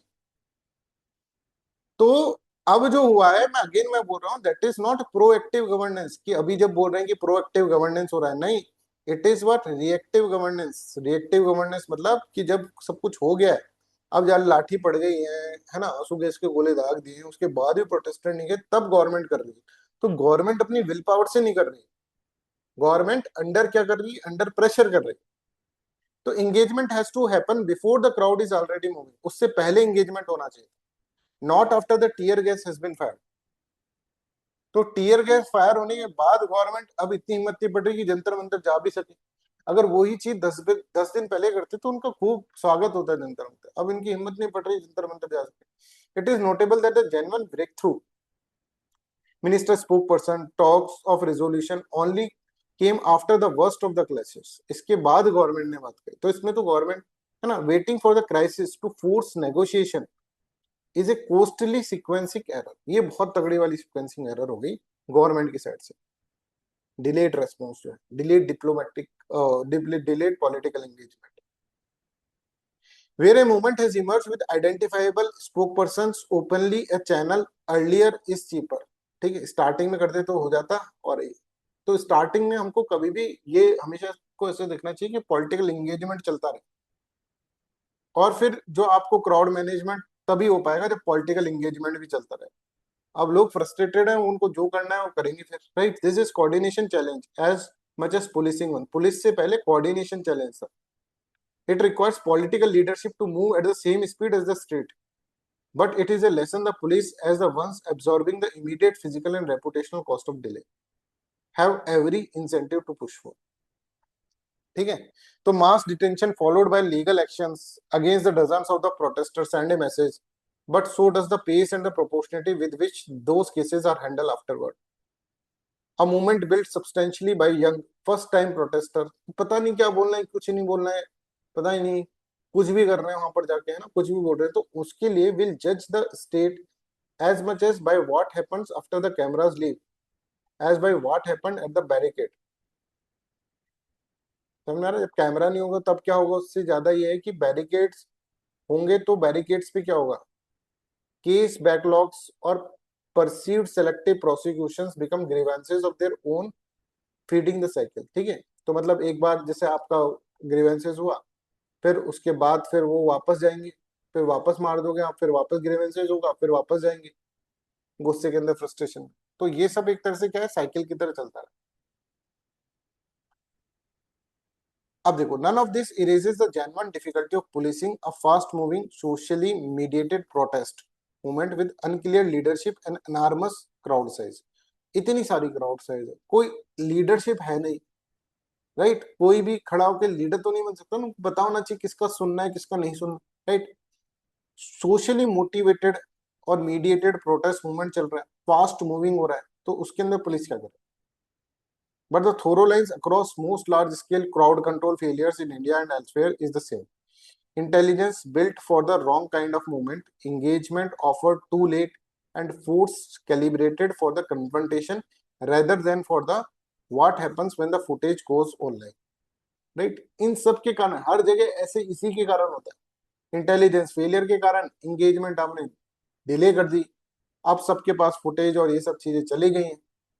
तो अब जो हुआ है, मैं बोल रहा हूँ that is not proactive governance, कि अभी जब बोल रहे हैं कि प्रोएक्टिव गवर्नेंस हो रहा है, नहीं, it is what, reactive governance. Reactive governance मतलब कि जब सब कुछ हो गया है, अब यार लाठी पड़ गई है ना, आंसू गैस के गोले दाग दिए, उसके बाद भी प्रोटेस्टेंट नहीं गए, तब गवर्नमेंट कर रही है। तो गवर्नमेंट अपनी विल पावर से नहीं कर रही, गवर्नमेंट अंडर क्या कर रही है, अंडर प्रेशर कर रही है। तो engagement has to happen before the crowd is already moving, उससे पहले एंगेजमेंट होना चाहिए, not after the tear gas has been fired. तो टीयर गैस फायर होने के बाद गवर्नमेंट अब इतनी हिम्मत नहीं पड़ रही कि जंतर मंतर जा भी सके। अगर वही चीज 10 दिन पहले करते तो उनका खूब स्वागत होता है जंतर मंतर, अब इनकी हिम्मत नहीं पड़ रही जंतर मंतर जा सके। It is notable that the genuine breakthrough minister spokesperson talks of resolution only came after the worst of the clashes, इसके बाद गवर्नमेंट ने बात कही। तो इसमें तो गवर्नमेंट, है ना, waiting for the crisis to force negotiation is a costly sequencing error, ये बहुत तगड़ी वाली सीक्वेंसिंग एरर हो गई गवर्नमेंट की साइड से। डिलेड रेस्पॉन्स जो है, delayed diplomatic, delayed political engagement, where a movement has emerged with identifiable spokespersons openly a channel earlier is cheaper। ठीक है, स्टार्टिंग में करते तो हो जाता, और तो स्टार्टिंग में हमको कभी भी ये हमेशा को ऐसे देखना चाहिए कि पॉलिटिकल एंगेजमेंट चलता रहे, और फिर जो आपको क्राउड मैनेजमेंट तभी हो पाएगा जब पॉलिटिकल एंगेजमेंट भी चलता रहे। अब लोग फ्रस्ट्रेटेड हैं, उनको जो करना है वो करेंगे फिर, right. This is coordination challenge as much as policing one, police से पहले कोऑर्डिनेशन चैलेंज था। It requires political leadership to move at the same speed as the state, but it is a lesson the police, as the ones absorbing the immediate physical and reputational cost of delay, have every incentive to push for। ठीक है, तो mass detention followed by legal actions against the dozens of the protesters send a message, but so does the pace and the proportionality with which those cases are handled afterward। A movement built substantially by young first time protester, पता नहीं क्या बोलना है, कुछ नहीं बोलना है, पता ही नहीं, कुछ भी कर रहे हैं वहां पर जाके, है ना, कुछ भी बोल रहे हैं, तो उसके लिए विल जज the state as much as by what happens after the cameras leave as by what happened at the barricade। समझ में आ रहा है, जब कैमरा नहीं होगा तब क्या होगा, उससे ज्यादा ये है कि बैरिकेड्स होंगे, तो बैरिकेड्स पे क्या होगा, केस बैकलॉग्स और perceived selective prosecutions become grievances of their own, feeding the cycle. ठीक है, तो मतलब एक बार जैसे आपका ग्रीवेंसेस हुआ, फिर उसके बाद फिर वो वापस जाएंगे, फिर वापस मार दोगे आप, फिर वापस ग्रीवेंसेस होगा, फिर वापस जाएंगे गुस्से के अंदर, फ्रस्ट्रेशन। तो ये सब एक तरह से क्या है, साइकिल की तरह चलता है। अब देखो, none of this erases the genuine difficulty of policing a fast moving socially mediated protest movement with unclear leadership and enormous crowd size। इतनी सारी क्राउड साइज है, कोई लीडरशिप है नहीं, राइट। कोई भी खड़ा होकर लीडर तो नहीं बन सकता ना, पता होना चाहिए किसका सुनना है किसका नहीं सुनना, राइट। सोशली मोटिवेटेड और मीडिएटेड प्रोटेस्ट मूवमेंट चल रहा है, फास्ट मूविंग हो रहा है, तो उसके अंदर पुलिस क्या करे। But the thorough lines across most large-scale crowd control failures in India and elsewhere is the same. Intelligence built for the wrong kind of movement, engagement offered too late, and force calibrated for the confrontation rather than for the what happens when the footage goes online. Right? इन सब के कारण हर जगह ऐसे इसी के कारण होता है, इंटेलिजेंस फेलियर के कारण इंगेजमेंट हमने डिले कर दी, अब सबके पास फुटेज और ये सब चीजें चली गई हैं,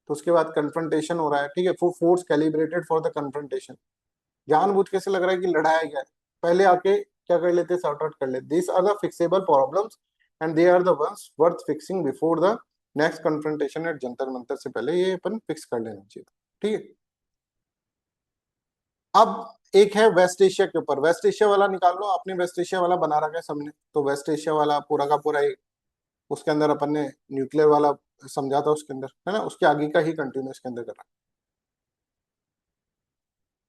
तो उसके बाद कन्फ्रंटेशन हो रहा है। ठीक है, force calibrated for the confrontation, जानबूझ के से लग रहा है कि लड़ाया गया है, पहले आके क्या कर लेते, सॉर्ट आउट कर लेते। This are the fixable problems and they are the ones worth fixing before the next confrontation at Jantar Mantar से पहले ये अपन फिक्स कर लेना चाहिए। ठीक है, अब एक है वेस्ट एशिया के ऊपर, वेस्ट एशिया वाला निकाल लो, आपने वेस्ट एशिया वाला बना रखा है सबने, तो वेस्ट एशिया वाला पूरा का पूरा एक, उसके अंदर अपन ने न्यूक्लियर वाला समझा था उसके अंदर, है ना, उसके आगे का ही कंटिन्यू इसके अंदर कर रहा है।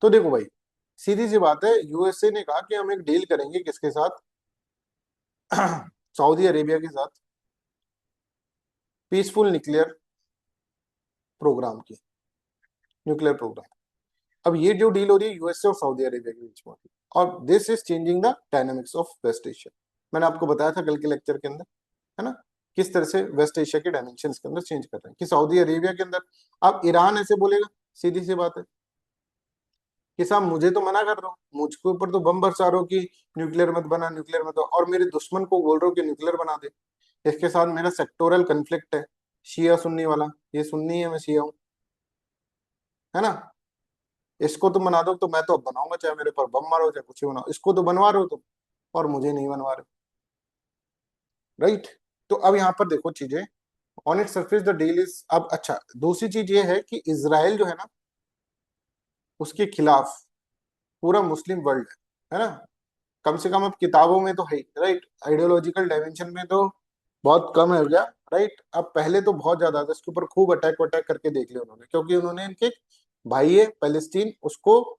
तो देखो भाई, सीधी सी बात है, यूएसए ने कहा कि हम एक डील करेंगे किसके साथ, सऊदी अरेबिया के साथ, पीसफुल न्यूक्लियर प्रोग्राम की, न्यूक्लियर प्रोग्राम। अब ये जो डील हो रही है यूएसए और सऊदी अरेबिया के बीच में, और this is changing the dynamics of West Asia. मैंने आपको बताया था कल के लेक्चर के अंदर, है ना, किस तरह से वेस्ट एशिया के डायमेंशन के अंदर चेंज कर रहे हैं, कि सऊदी अरेबिया के अंदर अब ईरान ऐसे बोलेगा, सीधी सी बात है कि साहब मुझे तो मना कर रहा हूँ, मुझके ऊपर तो बम बरसा रहे हो कि न्यूक्लियर मत बना, न्यूक्लियर मत, और मेरे दुश्मन को बोल रहे हो कि न्यूक्लियर बना दे। इसके साथ मेरा सेक्टोरल कन्फ्लिक्ट है, शिया सुन्नी वाला, ये सुन्नी है, मैं शिया हूँ, है ना, इसको तुम बना दो तो मैं तो अब बनाऊंगा, चाहे मेरे पर बम मारो चाहे कुछ भी बनाओ, इसको तो बनवा रहे हो तुम और मुझे नहीं बनवा रहे, राइट। तो अब यहाँ पर देखो चीजें, on it surface the deal is, अब अच्छा दूसरी चीज ये है कि इसराइल जो है ना, उसके खिलाफ पूरा मुस्लिम वर्ल्ड है ना, कम से कम अब किताबों में तो है, राइट, आइडियोलॉजिकल डायमेंशन में तो बहुत कम हो गया, राइट। अब पहले तो बहुत ज्यादा था, इसके ऊपर खूब अटैक वटैक करके देख लिया उन्होंने, क्योंकि उन्होंने इनके भाई है पैलेस्टीन, उसको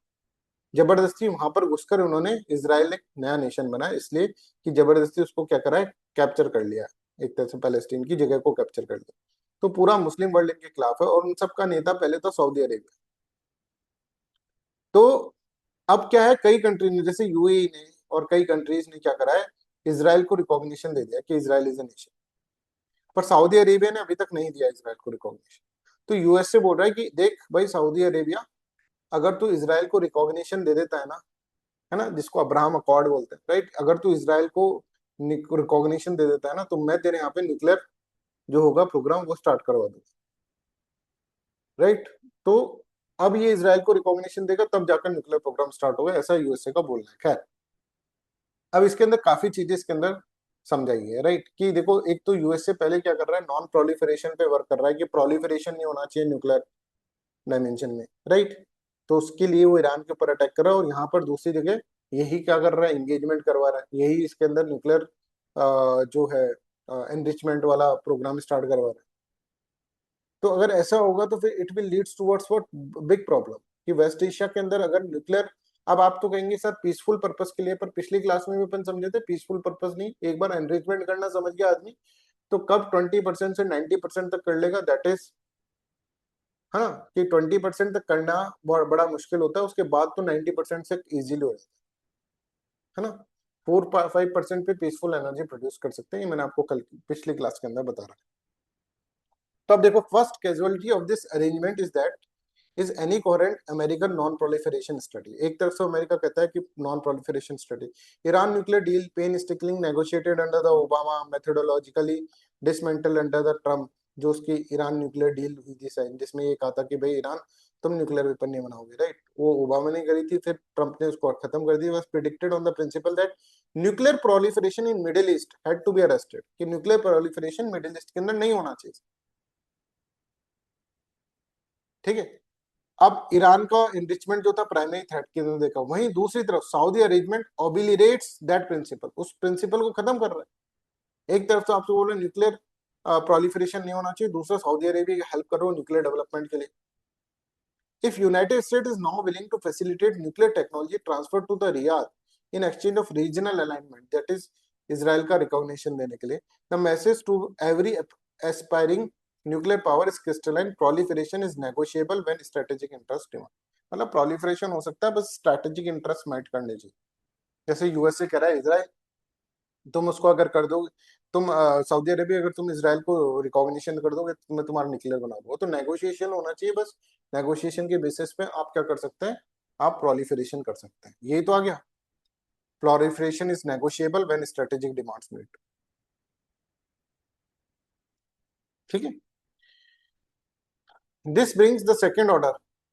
जबरदस्ती वहां पर घुसकर उन्होंने इसराइल एक नया नेशन बनाया, इसलिए कि जबरदस्ती उसको क्या करा है, कैप्चर कर लिया, एक तरह से पैलेस्टीन की जगह को कैप्चर कर लिया। तो पूरा मुस्लिम वर्ल्ड इनके खिलाफ है, और उन सबका नेता पहले तो सऊदी अरेबिया। तो अब क्या है, कई कंट्री ने जैसे यूएई ने और कई कंट्रीज ने क्या करा है, इसराइल को रिकॉग्निशन दे दिया कि इसराइल इज ए नेशन, पर सऊदी अरेबिया ने अभी तक नहीं दिया इसराइल को रिकॉग्निशन। तो यूएसए बोल रहा है कि देख भाई सऊदी अरेबिया, अगर तू इसराइल को रिकॉग्निशन दे देता है ना, जिसको अब्राहम अकॉर्ड बोलते हैं, राइट, अगर तू इसराइल को रिकॉग्निशन दे देता है ना, तो मैं तेरे यहाँ पे न्यूक्लियर जो होगा प्रोग्राम वो स्टार्ट करवा दूंगा, राइट। तो अब ये इसराइल को रिकॉग्निशन देगा तब जाकर न्यूक्लियर प्रोग्राम स्टार्ट होगा, ऐसा यूएसए का बोलना है। खैर, अब इसके अंदर काफी चीजें इसके अंदर समझाई है, राइट, कि देखो एक तो यूएसए पहले क्या कर रहा है, नॉन प्रोलिफरेशन पे वर्क कर रहा है, कि प्रोलिफरेशन नहीं होना चाहिए न्यूक्लियर डायमेंशन में, राइट। तो उसके लिए वो ईरान के ऊपर अटैक कर रहा है, और यहाँ पर दूसरी जगह यही क्या कर रहा है, इंगेजमेंट करवा रहा है, यही इसके अंदर न्यूक्लियर जो है एनरिचमेंट वाला प्रोग्राम स्टार्ट करवा रहा है। तो अगर ऐसा होगा तो फिर it will leads towards what, big problem, कि वेस्ट एशिया के अंदर अगर न्यूक्लियर, अब आप तो कहेंगे सर पीसफुल पर्पस के लिए, पर पिछली क्लास में भी अपन समझे थे पीसफुल पर्पस नहीं, एक बार एनरिचमेंट करना समझ गया आदमी, तो कब 20% से 90% तक कर लेगा, दैट इज, हाँ, कि 20% तक करना बहुत बड़ा मुश्किल होता है, उसके बाद तो 90% से इजीली हो जाता है ना, 4-5% पे पीसफुल एनर्जी प्रोड्यूस कर सकते हैं, ये मैंने आपको कल पिछली क्लास के अंदर बता रहा था। तो अब देखो, first casualty of this arrangement is that is any coherent American non proliferation study. एक तरफ से अमेरिका कहता है कि non proliferation study, Iran nuclear deal painstakingly negotiated under the Obama, methodologically dismantle under the Trump. जो उसकी ईरान न्यूक्लियर डील हुई थी साइन, जिसमें ये कहा था कि भाई ईरान तुम न्यूक्लियर वेपन नहीं बनाओगे, राइट, वो ओबामा ने करी थी, फिर ट्रम्प ने उसको खत्म कर दिया, बस predicted on the principle that nuclear proliferation in Middle East had to be arrested, कि न्यूक्लियर प्रोलिफरेशन मिडिल ईस्ट के अंदर नहीं होना चाहिए, ठीक है। अब ईरान का एनरिचमेंट जो था प्राइमरी थ्रेट के अंदर देखा, वहीं दूसरी तरफ सऊदी अरेंजमेंट ओबिलिरेट्स दैट प्रिंसिपल, उस प्रिंसिपल को खत्म कर रहा है। एक तरफ तो आपसे बोल रहे न्यूक्लियर प्रोलिफरेशन नहीं होना चाहिए, दूसरा सऊदी अरेबिया की हेल्प कर रहा हूँ न्यूक्लियर डेवलपमेंट के लिए। If United State is now willing to facilitate nuclear technology transfer to the Riyadh in exchange of regional alignment, that is Israel का रिकॉग्निशन देने के लिए, the message to every aspiring nuclear power is crystalline, proliferation is negotiable when strategic interest demand. मतलब प्रोलिफरेशन हो सकता है, बस स्ट्रेटेजिक इंटरेस्ट मैट करने चाहिए। जैसे यूएसए कह रहा है इसराइल, तुम उसको अगर कर दोगे, तुम सऊदी अरेबिया अगर तुम इसराइल को रिकॉग्निशन कर दोगे तो मैं तुम्हारा न्यूक्लियर बना दूंगा, तो नेगोशिएशन होना चाहिए, बस नेगोशिएशन के बेसिस पे आप क्या कर सकते हैं, आप प्रोलिफरेशन कर सकते हैं, यही तो आ गया, proliferation is negotiable when strategic demands meet, ठीक है। This brings the second order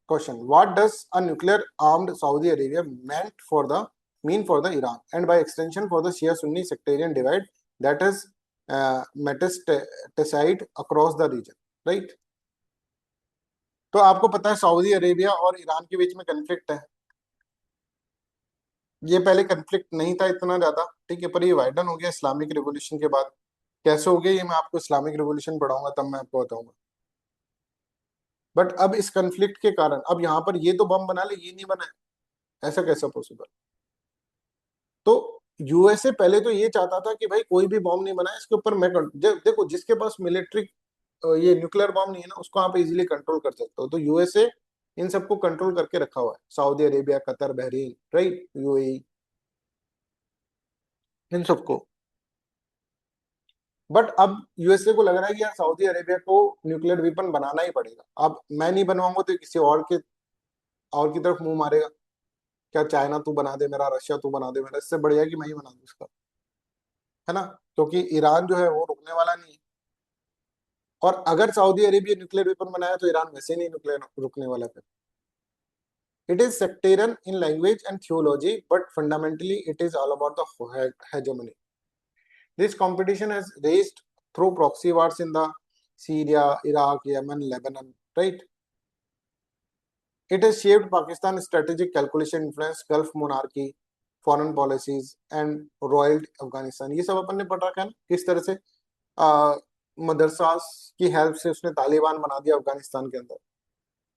question, what does a nuclear armed Saudi Arabia meant for the mean for the Iran and by extension for the Shia Sunni sectarian divide that has metastasized across the region, right. तो आपको पता है सऊदी अरेबिया और ईरान के बीच में कन्फ्लिक्ट है। ये पहले कन्फ्लिक्ट नहीं था इतना ज्यादा, ठीक है, पर ये वाइडन हो गया इस्लामिक रिवॉल्यूशन के बाद। कैसे हो गया ये मैं आपको इस्लामिक रिवॉल्यूशन पढ़ाऊंगा तब मैं आपको बताऊंगा। बट अब इस कन्फ्लिक्ट के कारण अब यहाँ पर ये तो बम बना ले, ये नहीं बना है, ऐसा कैसा पॉसिबल। तो यूएसए पहले तो ये चाहता था कि भाई कोई भी बॉम्ब नहीं बना है इसके ऊपर, मैं देखो जिसके पास मिलिट्री ये न्यूक्लियर बॉम्ब नहीं है ना उसको आप इजीली कंट्रोल कर सकते हो। तो यूएसए इन सबको कंट्रोल करके रखा हुआ है, Saudi Arabia, Qatar, Bahrain, right, UAE, इन सबको। बट अब यूएसए को लग रहा है कि यार सऊदी अरेबिया को न्यूक्लियर वेपन बनाना ही पड़ेगा। अब मैं नहीं बनवाऊंगा तो किसी और की तरफ मुंह मारेगा। क्या चाइना तू बना दे मेरा, रशिया तू बना दे मेरा, इससे बढ़िया कि मैं ही बना दूं उसका, है ना। क्योंकि ईरान जो है वो रुकने वाला नहीं है। और अगर सऊदी अरेबिया न्यूक्लियर वेपन बनाया तो ईरान वैसे ही नहीं न्यूक्लियर रुकने वाला फिर। It is sectarian in language and theology, but fundamentally it is all about the hegemony. This competition has raised through proxy wars in the Syria, Iraq, Yemen, Lebanon, right? It has shaped Pakistan's strategic calculation, influence Gulf monarchy, foreign policies, and roiled Afghanistan. ये सब अपन ने पढ़ रखा है ना, किस तरह से मदरसास की हेल्प से उसने तालिबान बना दिया अफगानिस्तान के अंदर,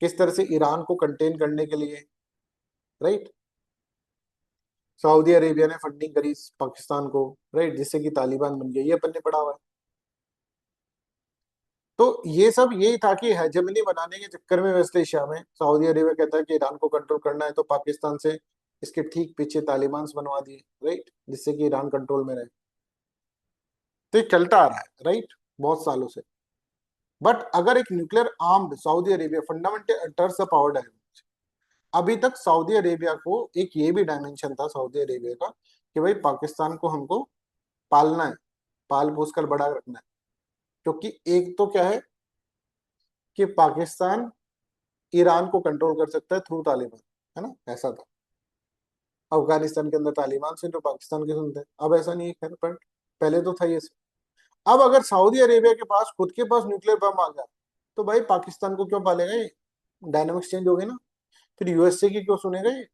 किस तरह से ईरान को कंटेन करने के लिए, राइट, सऊदी अरेबिया ने फंडिंग करी पाकिस्तान को, राइट, जिससे कि तालिबान बन गया, ये अपन ने पढ़ा हुआ है। तो ये सब यही था कि हेजेमनी बनाने के चक्कर में वेस्ट एशिया में सऊदी अरेबिया कहता है कि ईरान को कंट्रोल करना है, तो पाकिस्तान से इसके ठीक पीछे तालिबान बनवा दिए, राइट, जिससे कि ईरान कंट्रोल में रहे। तो ये चलता आ रहा है, राइट, बहुत सालों से। बट अगर एक nuclear armed Saudi Arabia fundamental altars the power dynamics. अभी तक सऊदी अरेबिया को एक ये भी डायमेंशन था सऊदी अरेबिया का कि भाई पाकिस्तान को हमको पालना है, पाल पोस कर बड़ा रखना है। क्योंकि एक तो क्या है कि पाकिस्तान ईरान को कंट्रोल कर सकता है थ्रू तालिबान, है ना, ऐसा था। अफगानिस्तान के अंदर तालिबान से तो पाकिस्तान के सुनते हैं, अब ऐसा नहीं है, खैर, पर पहले तो था ये सब। अब अगर सऊदी अरेबिया के पास खुद के पास न्यूक्लियर बम आ गया तो भाई पाकिस्तान को क्यों पालेगा ये, डायनामिक्स चेंज हो गए ना। फिर यूएसए की क्यों सुनेगा ये।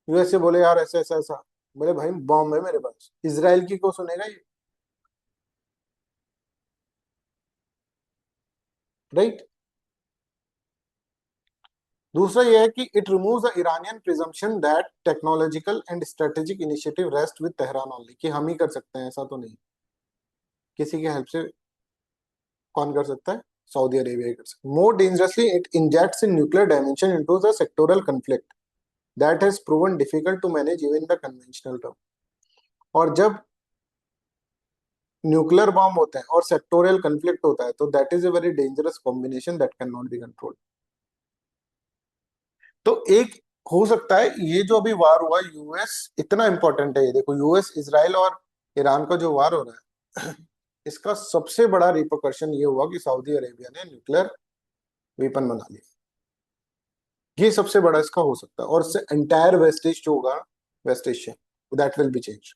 यूएसए बोले यार ऐसा ऐसा ऐसा, बोले भाई बॉम्ब है मेरे पास। इसराइल की क्यों सुनेगा ये, राइट। दूसरा ये है कि it removes the Iranian presumption that technological and strategic initiative rest with Tehran only, कि हम ही कर सकते हैं, ऐसा तो नहीं, किसी की हेल्प से कौन कर सकता है, सऊदी अरेबिया कर सकता है। More dangerously it injects in nuclear dimension into the sectoral conflict that has proven difficult to manage even the conventional term. और जब न्यूक्लियर बॉम्ब होते हैं और सेक्टोरियल कॉन्फ्लिक्ट होता है तो that is a very dangerous combination that can not be controlled. तो एक हो सकता है ये जो अभी वार हुआ यूएस, इतना इंपॉर्टेंट है ये, देखो यूएस इसराइल और ईरान का जो वार हो रहा है इसका सबसे बड़ा रिपरकशन ये हुआ कि सऊदी अरेबिया ने न्यूक्लियर वेपन बना लिया। ये सबसे बड़ा इसका हो सकता है, और इससे एंटायर वेस्टेज जो होगा, West Asia, that will be change.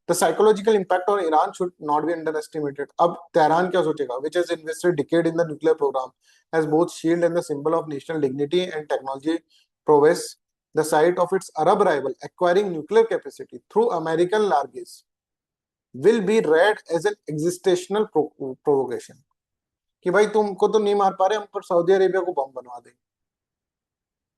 The psychological impact on Iran should not be under estimated. अब तेहरान क्या सोचेगा, which has invested decade in the nuclear programme, has both shield and the symbol of national dignity and technology prowess, the sight of its Arab rival acquiring nuclear capacity through American largesse will be read as an existential provocation, कि भाई तुमको तो नहीं मार पा रहे, हम पर सऊदी अरेबिया को बम बनवा देंगे।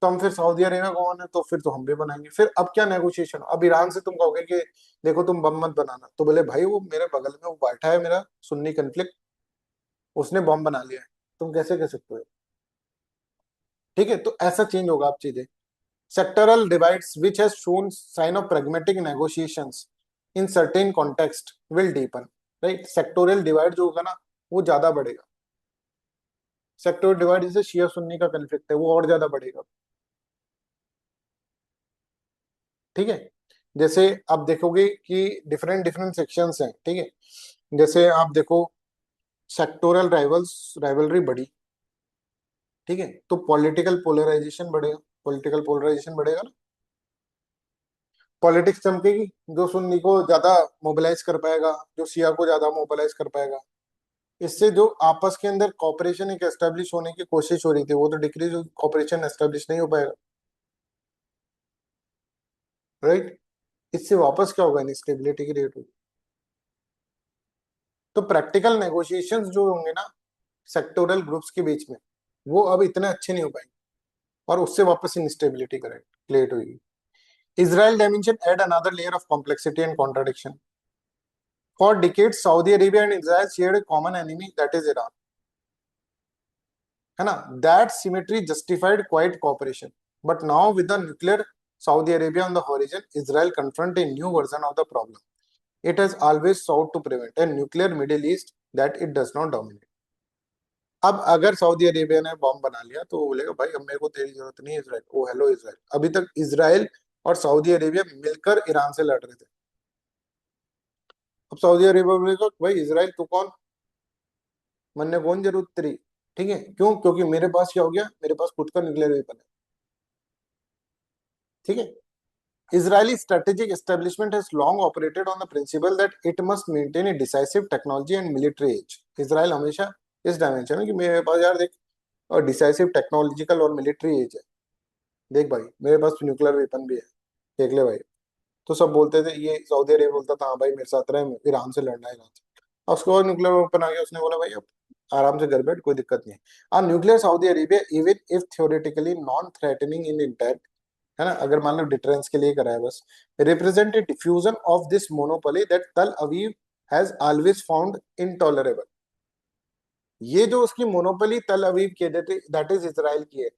तो हम फिर सऊदी अरेबिया को है तो फिर तो हम भी बनाएंगे। फिर अब क्या नेगोशिएशन, अब ईरान से तुम कहोगे कि देखो तुम बम मत बनाना, तो बोले भाई वो मेरे बगल में वो बैठा है मेरा सुन्नी कन्फ्लिक्ट, उसने बम बना लिया है, तुम कैसे कह सकते हो। ठीक है, तो ऐसा चेंज होगा अब चीजें। Sectoral divides which has shown sign of pragmatic negotiations in certain context will deepen, right. Sectorial divide जो होगा ना वो ज्यादा बढ़ेगा। सेक्टोरियल डिवाइड जैसे शिया सुन्नी का कन्फ्लिक्ट है वो और ज्यादा बढ़ेगा, ठीक है। जैसे आप देखोगे कि डिफरेंट डिफरेंट सेक्शंस हैं, ठीक है। जैसे आप देखो सेक्टोरल राइवलरी बढ़ी, ठीक है, तो पॉलिटिकल पोलराइजेशन बढ़ेगा, पॉलिटिकल पोलराइजेशन बढ़ेगा ना। पॉलिटिक्स चमकेगी, जो सुन्नी को ज्यादा मोबिलाइज कर पाएगा, जो शिया को ज्यादा मोबिलाइज कर पाएगा। इससे जो आपस के अंदर कॉपरेशन एक एस्टेब्लिश होने की कोशिश हो रही थी वो तो डिक्रीज, कॉपरेशन एस्टेब्लिश नहीं हो पाएगा, राइट। इससे वापस क्या होगा, इंस्टेबिलिटी की रेट होगी। तो प्रैक्टिकल नेगोशिएशंस जो होंगे ना सेक्टोरल ग्रुप्स के बीच में, वो अब इतने अच्छे नहीं हो पाएंगे, और उससे वापस इंस्टेबिलिटी क्रिएट होगी। Israel dimension add another layer of complexity and contradiction. For decades, Saudi Arabia and Israel shared a common enemy, that is Iran. है ना? That symmetry justified quiet cooperation. But now, with the nuclear Saudi Arabia on the horizon, Israel confront a new version of the problem. It has always sought to prevent a nuclear Middle East that it does not dominate. अब अगर सऊदी अरेबिया ने बॉम्ब बना लिया तो वो बोलेगा भाई अब मेरे को तेरी जरूरत नहीं है इसराइल। ओ हेलो इसराइल, अभी तक इसराइल और सऊदी अरेबिया मिलकर ईरान से लड़ रहे थे। अब सऊदी अरेबिया बोलेगा भाई इसराइल तू कौन, मरने कौन जरूरत तेरी। ठीक है, क्यों? क्योंकि मेरे पास क्या हो गया, मेरे पास खुद का न्यूक्लियर वेपन है। ठीक है। Israeli strategic establishment has long operated on the principle that it must maintain a decisive technology and military edge. Israel हमेशा इस डायमेंशन में कि मेरे पास यार देख और डिसाइसिव टेक्नोलॉजिकल और मिलिट्री एज है, देख भाई मेरे पास न्यूक्लियर वेपन भी है, देख ले भाई। तो सब बोलते थे, ये सऊदी अरेबिया बोलता था हाँ भाई मेरे साथ रहे, ईरान से लड़ना है, ईरान से। अब उसके बाद न्यूक्लियर वेपन आ गया, उसने बोला भाई अब आराम से घर बैठ, कोई दिक्कत नहीं है। Nuclear Saudi Arabia even if theoretically non threatening in intent, है ना, अगर मान लो डिटरेंस के लिए करा है बस, represent a diffusion of this monopoly that Tel Aviv has always found intolerable. ये जो उसकी मोनोपोली तल अवीव की दैट इज इसराइल की है,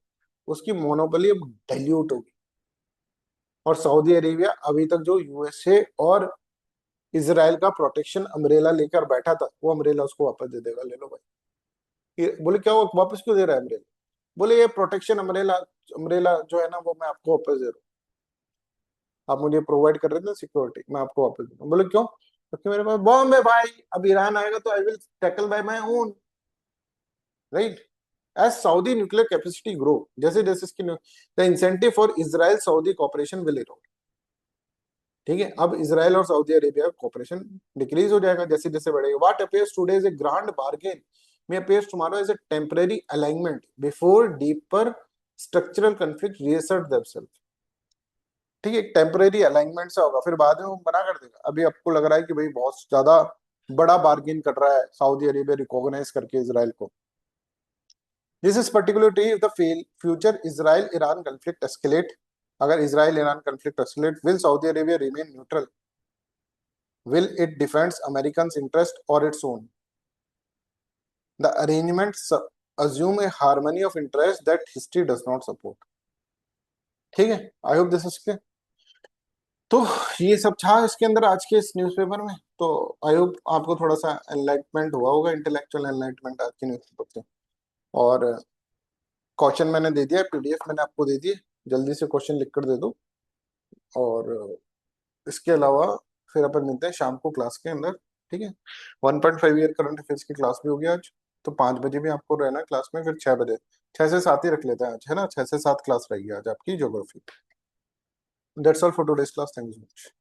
उसकी मोनोपोली अब डाइल्यूट होगी। और सऊदी अरेबिया अभी तक जो यूएसए और इसराइल का प्रोटेक्शन अम्ब्रेला लेकर बैठा था, वो अम्ब्रेला उसको वापस दे देगा, ले लो भाई। बोले क्या वो वापस क्यों दे रहा है अम्ब्रेला? बोले ये प्रोटेक्शन अम्ब्रेला, अम्ब्रेला जो है ना वो मैं आपको वापस दे रहा हूँ, आप मुझे प्रोवाइड कर रहे थे सिक्योरिटी, मैं आपको वापस दे रहा हूँ। बोले क्यों? क्योंकि मेरे पास बॉम्ब है भाई, अब ईरान आएगा तो I will tackle by my own, right. As Saudi nuclear capacity grow, जैसे जैसे इसकी the incentive for Israel Saudi cooperation will erode. ठीक है, अब इसराइल और सऊदी अरेबिया का कॉपरेशन डिक्रीज हो जाएगा जैसे जैसे बढ़ेगा। What appears today as a grand bargain may appears tomorrow as a temporary alignment before deeper structural conflict reassert themselves. ठीक है, टेम्पररी अलाइनमेंट से होगा, फिर बाद में वो मना कर देगा। अभी आपको लग रहा है कि भाई बहुत ज्यादा बड़ा बार्गेन कर रहा है सऊदी अरेबिया रिकॉग्नाइज करके इसराइल को। This is particularly if the future Israel Iran conflict escalate, अगर Israel Iran conflict escalate, will Saudi Arabia remain neutral? Will it defends Americans' interest or its own? The arrangements assume a harmony of interest that history does not support. ठीक है, I hope this is clear. तो ये सब था इसके अंदर आज के इस न्यूज़पेपर में। तो आई होप आपको थोड़ा सा एनलाइटमेंट हुआ होगा, इंटेलेक्चुअल एनलाइटमेंट आज के न्यूज़पेपर से। और क्वेश्चन मैंने दे दिया, पीडीएफ मैंने आपको दे दी, जल्दी से क्वेश्चन लिख कर दे दो। और इसके अलावा फिर अपन मिलते हैं शाम को क्लास के अंदर। ठीक है, 1.5 ईयर करंट अफेयर्स की क्लास भी होगी आज। तो 5 बजे भी आपको रहना है क्लास में, फिर 6 बजे, 6 से 7 ही रख लेते हैं आज, है ना, 6 से 7 क्लास रहेगी आज आपकी geography. That's all for today's class, thank you so much.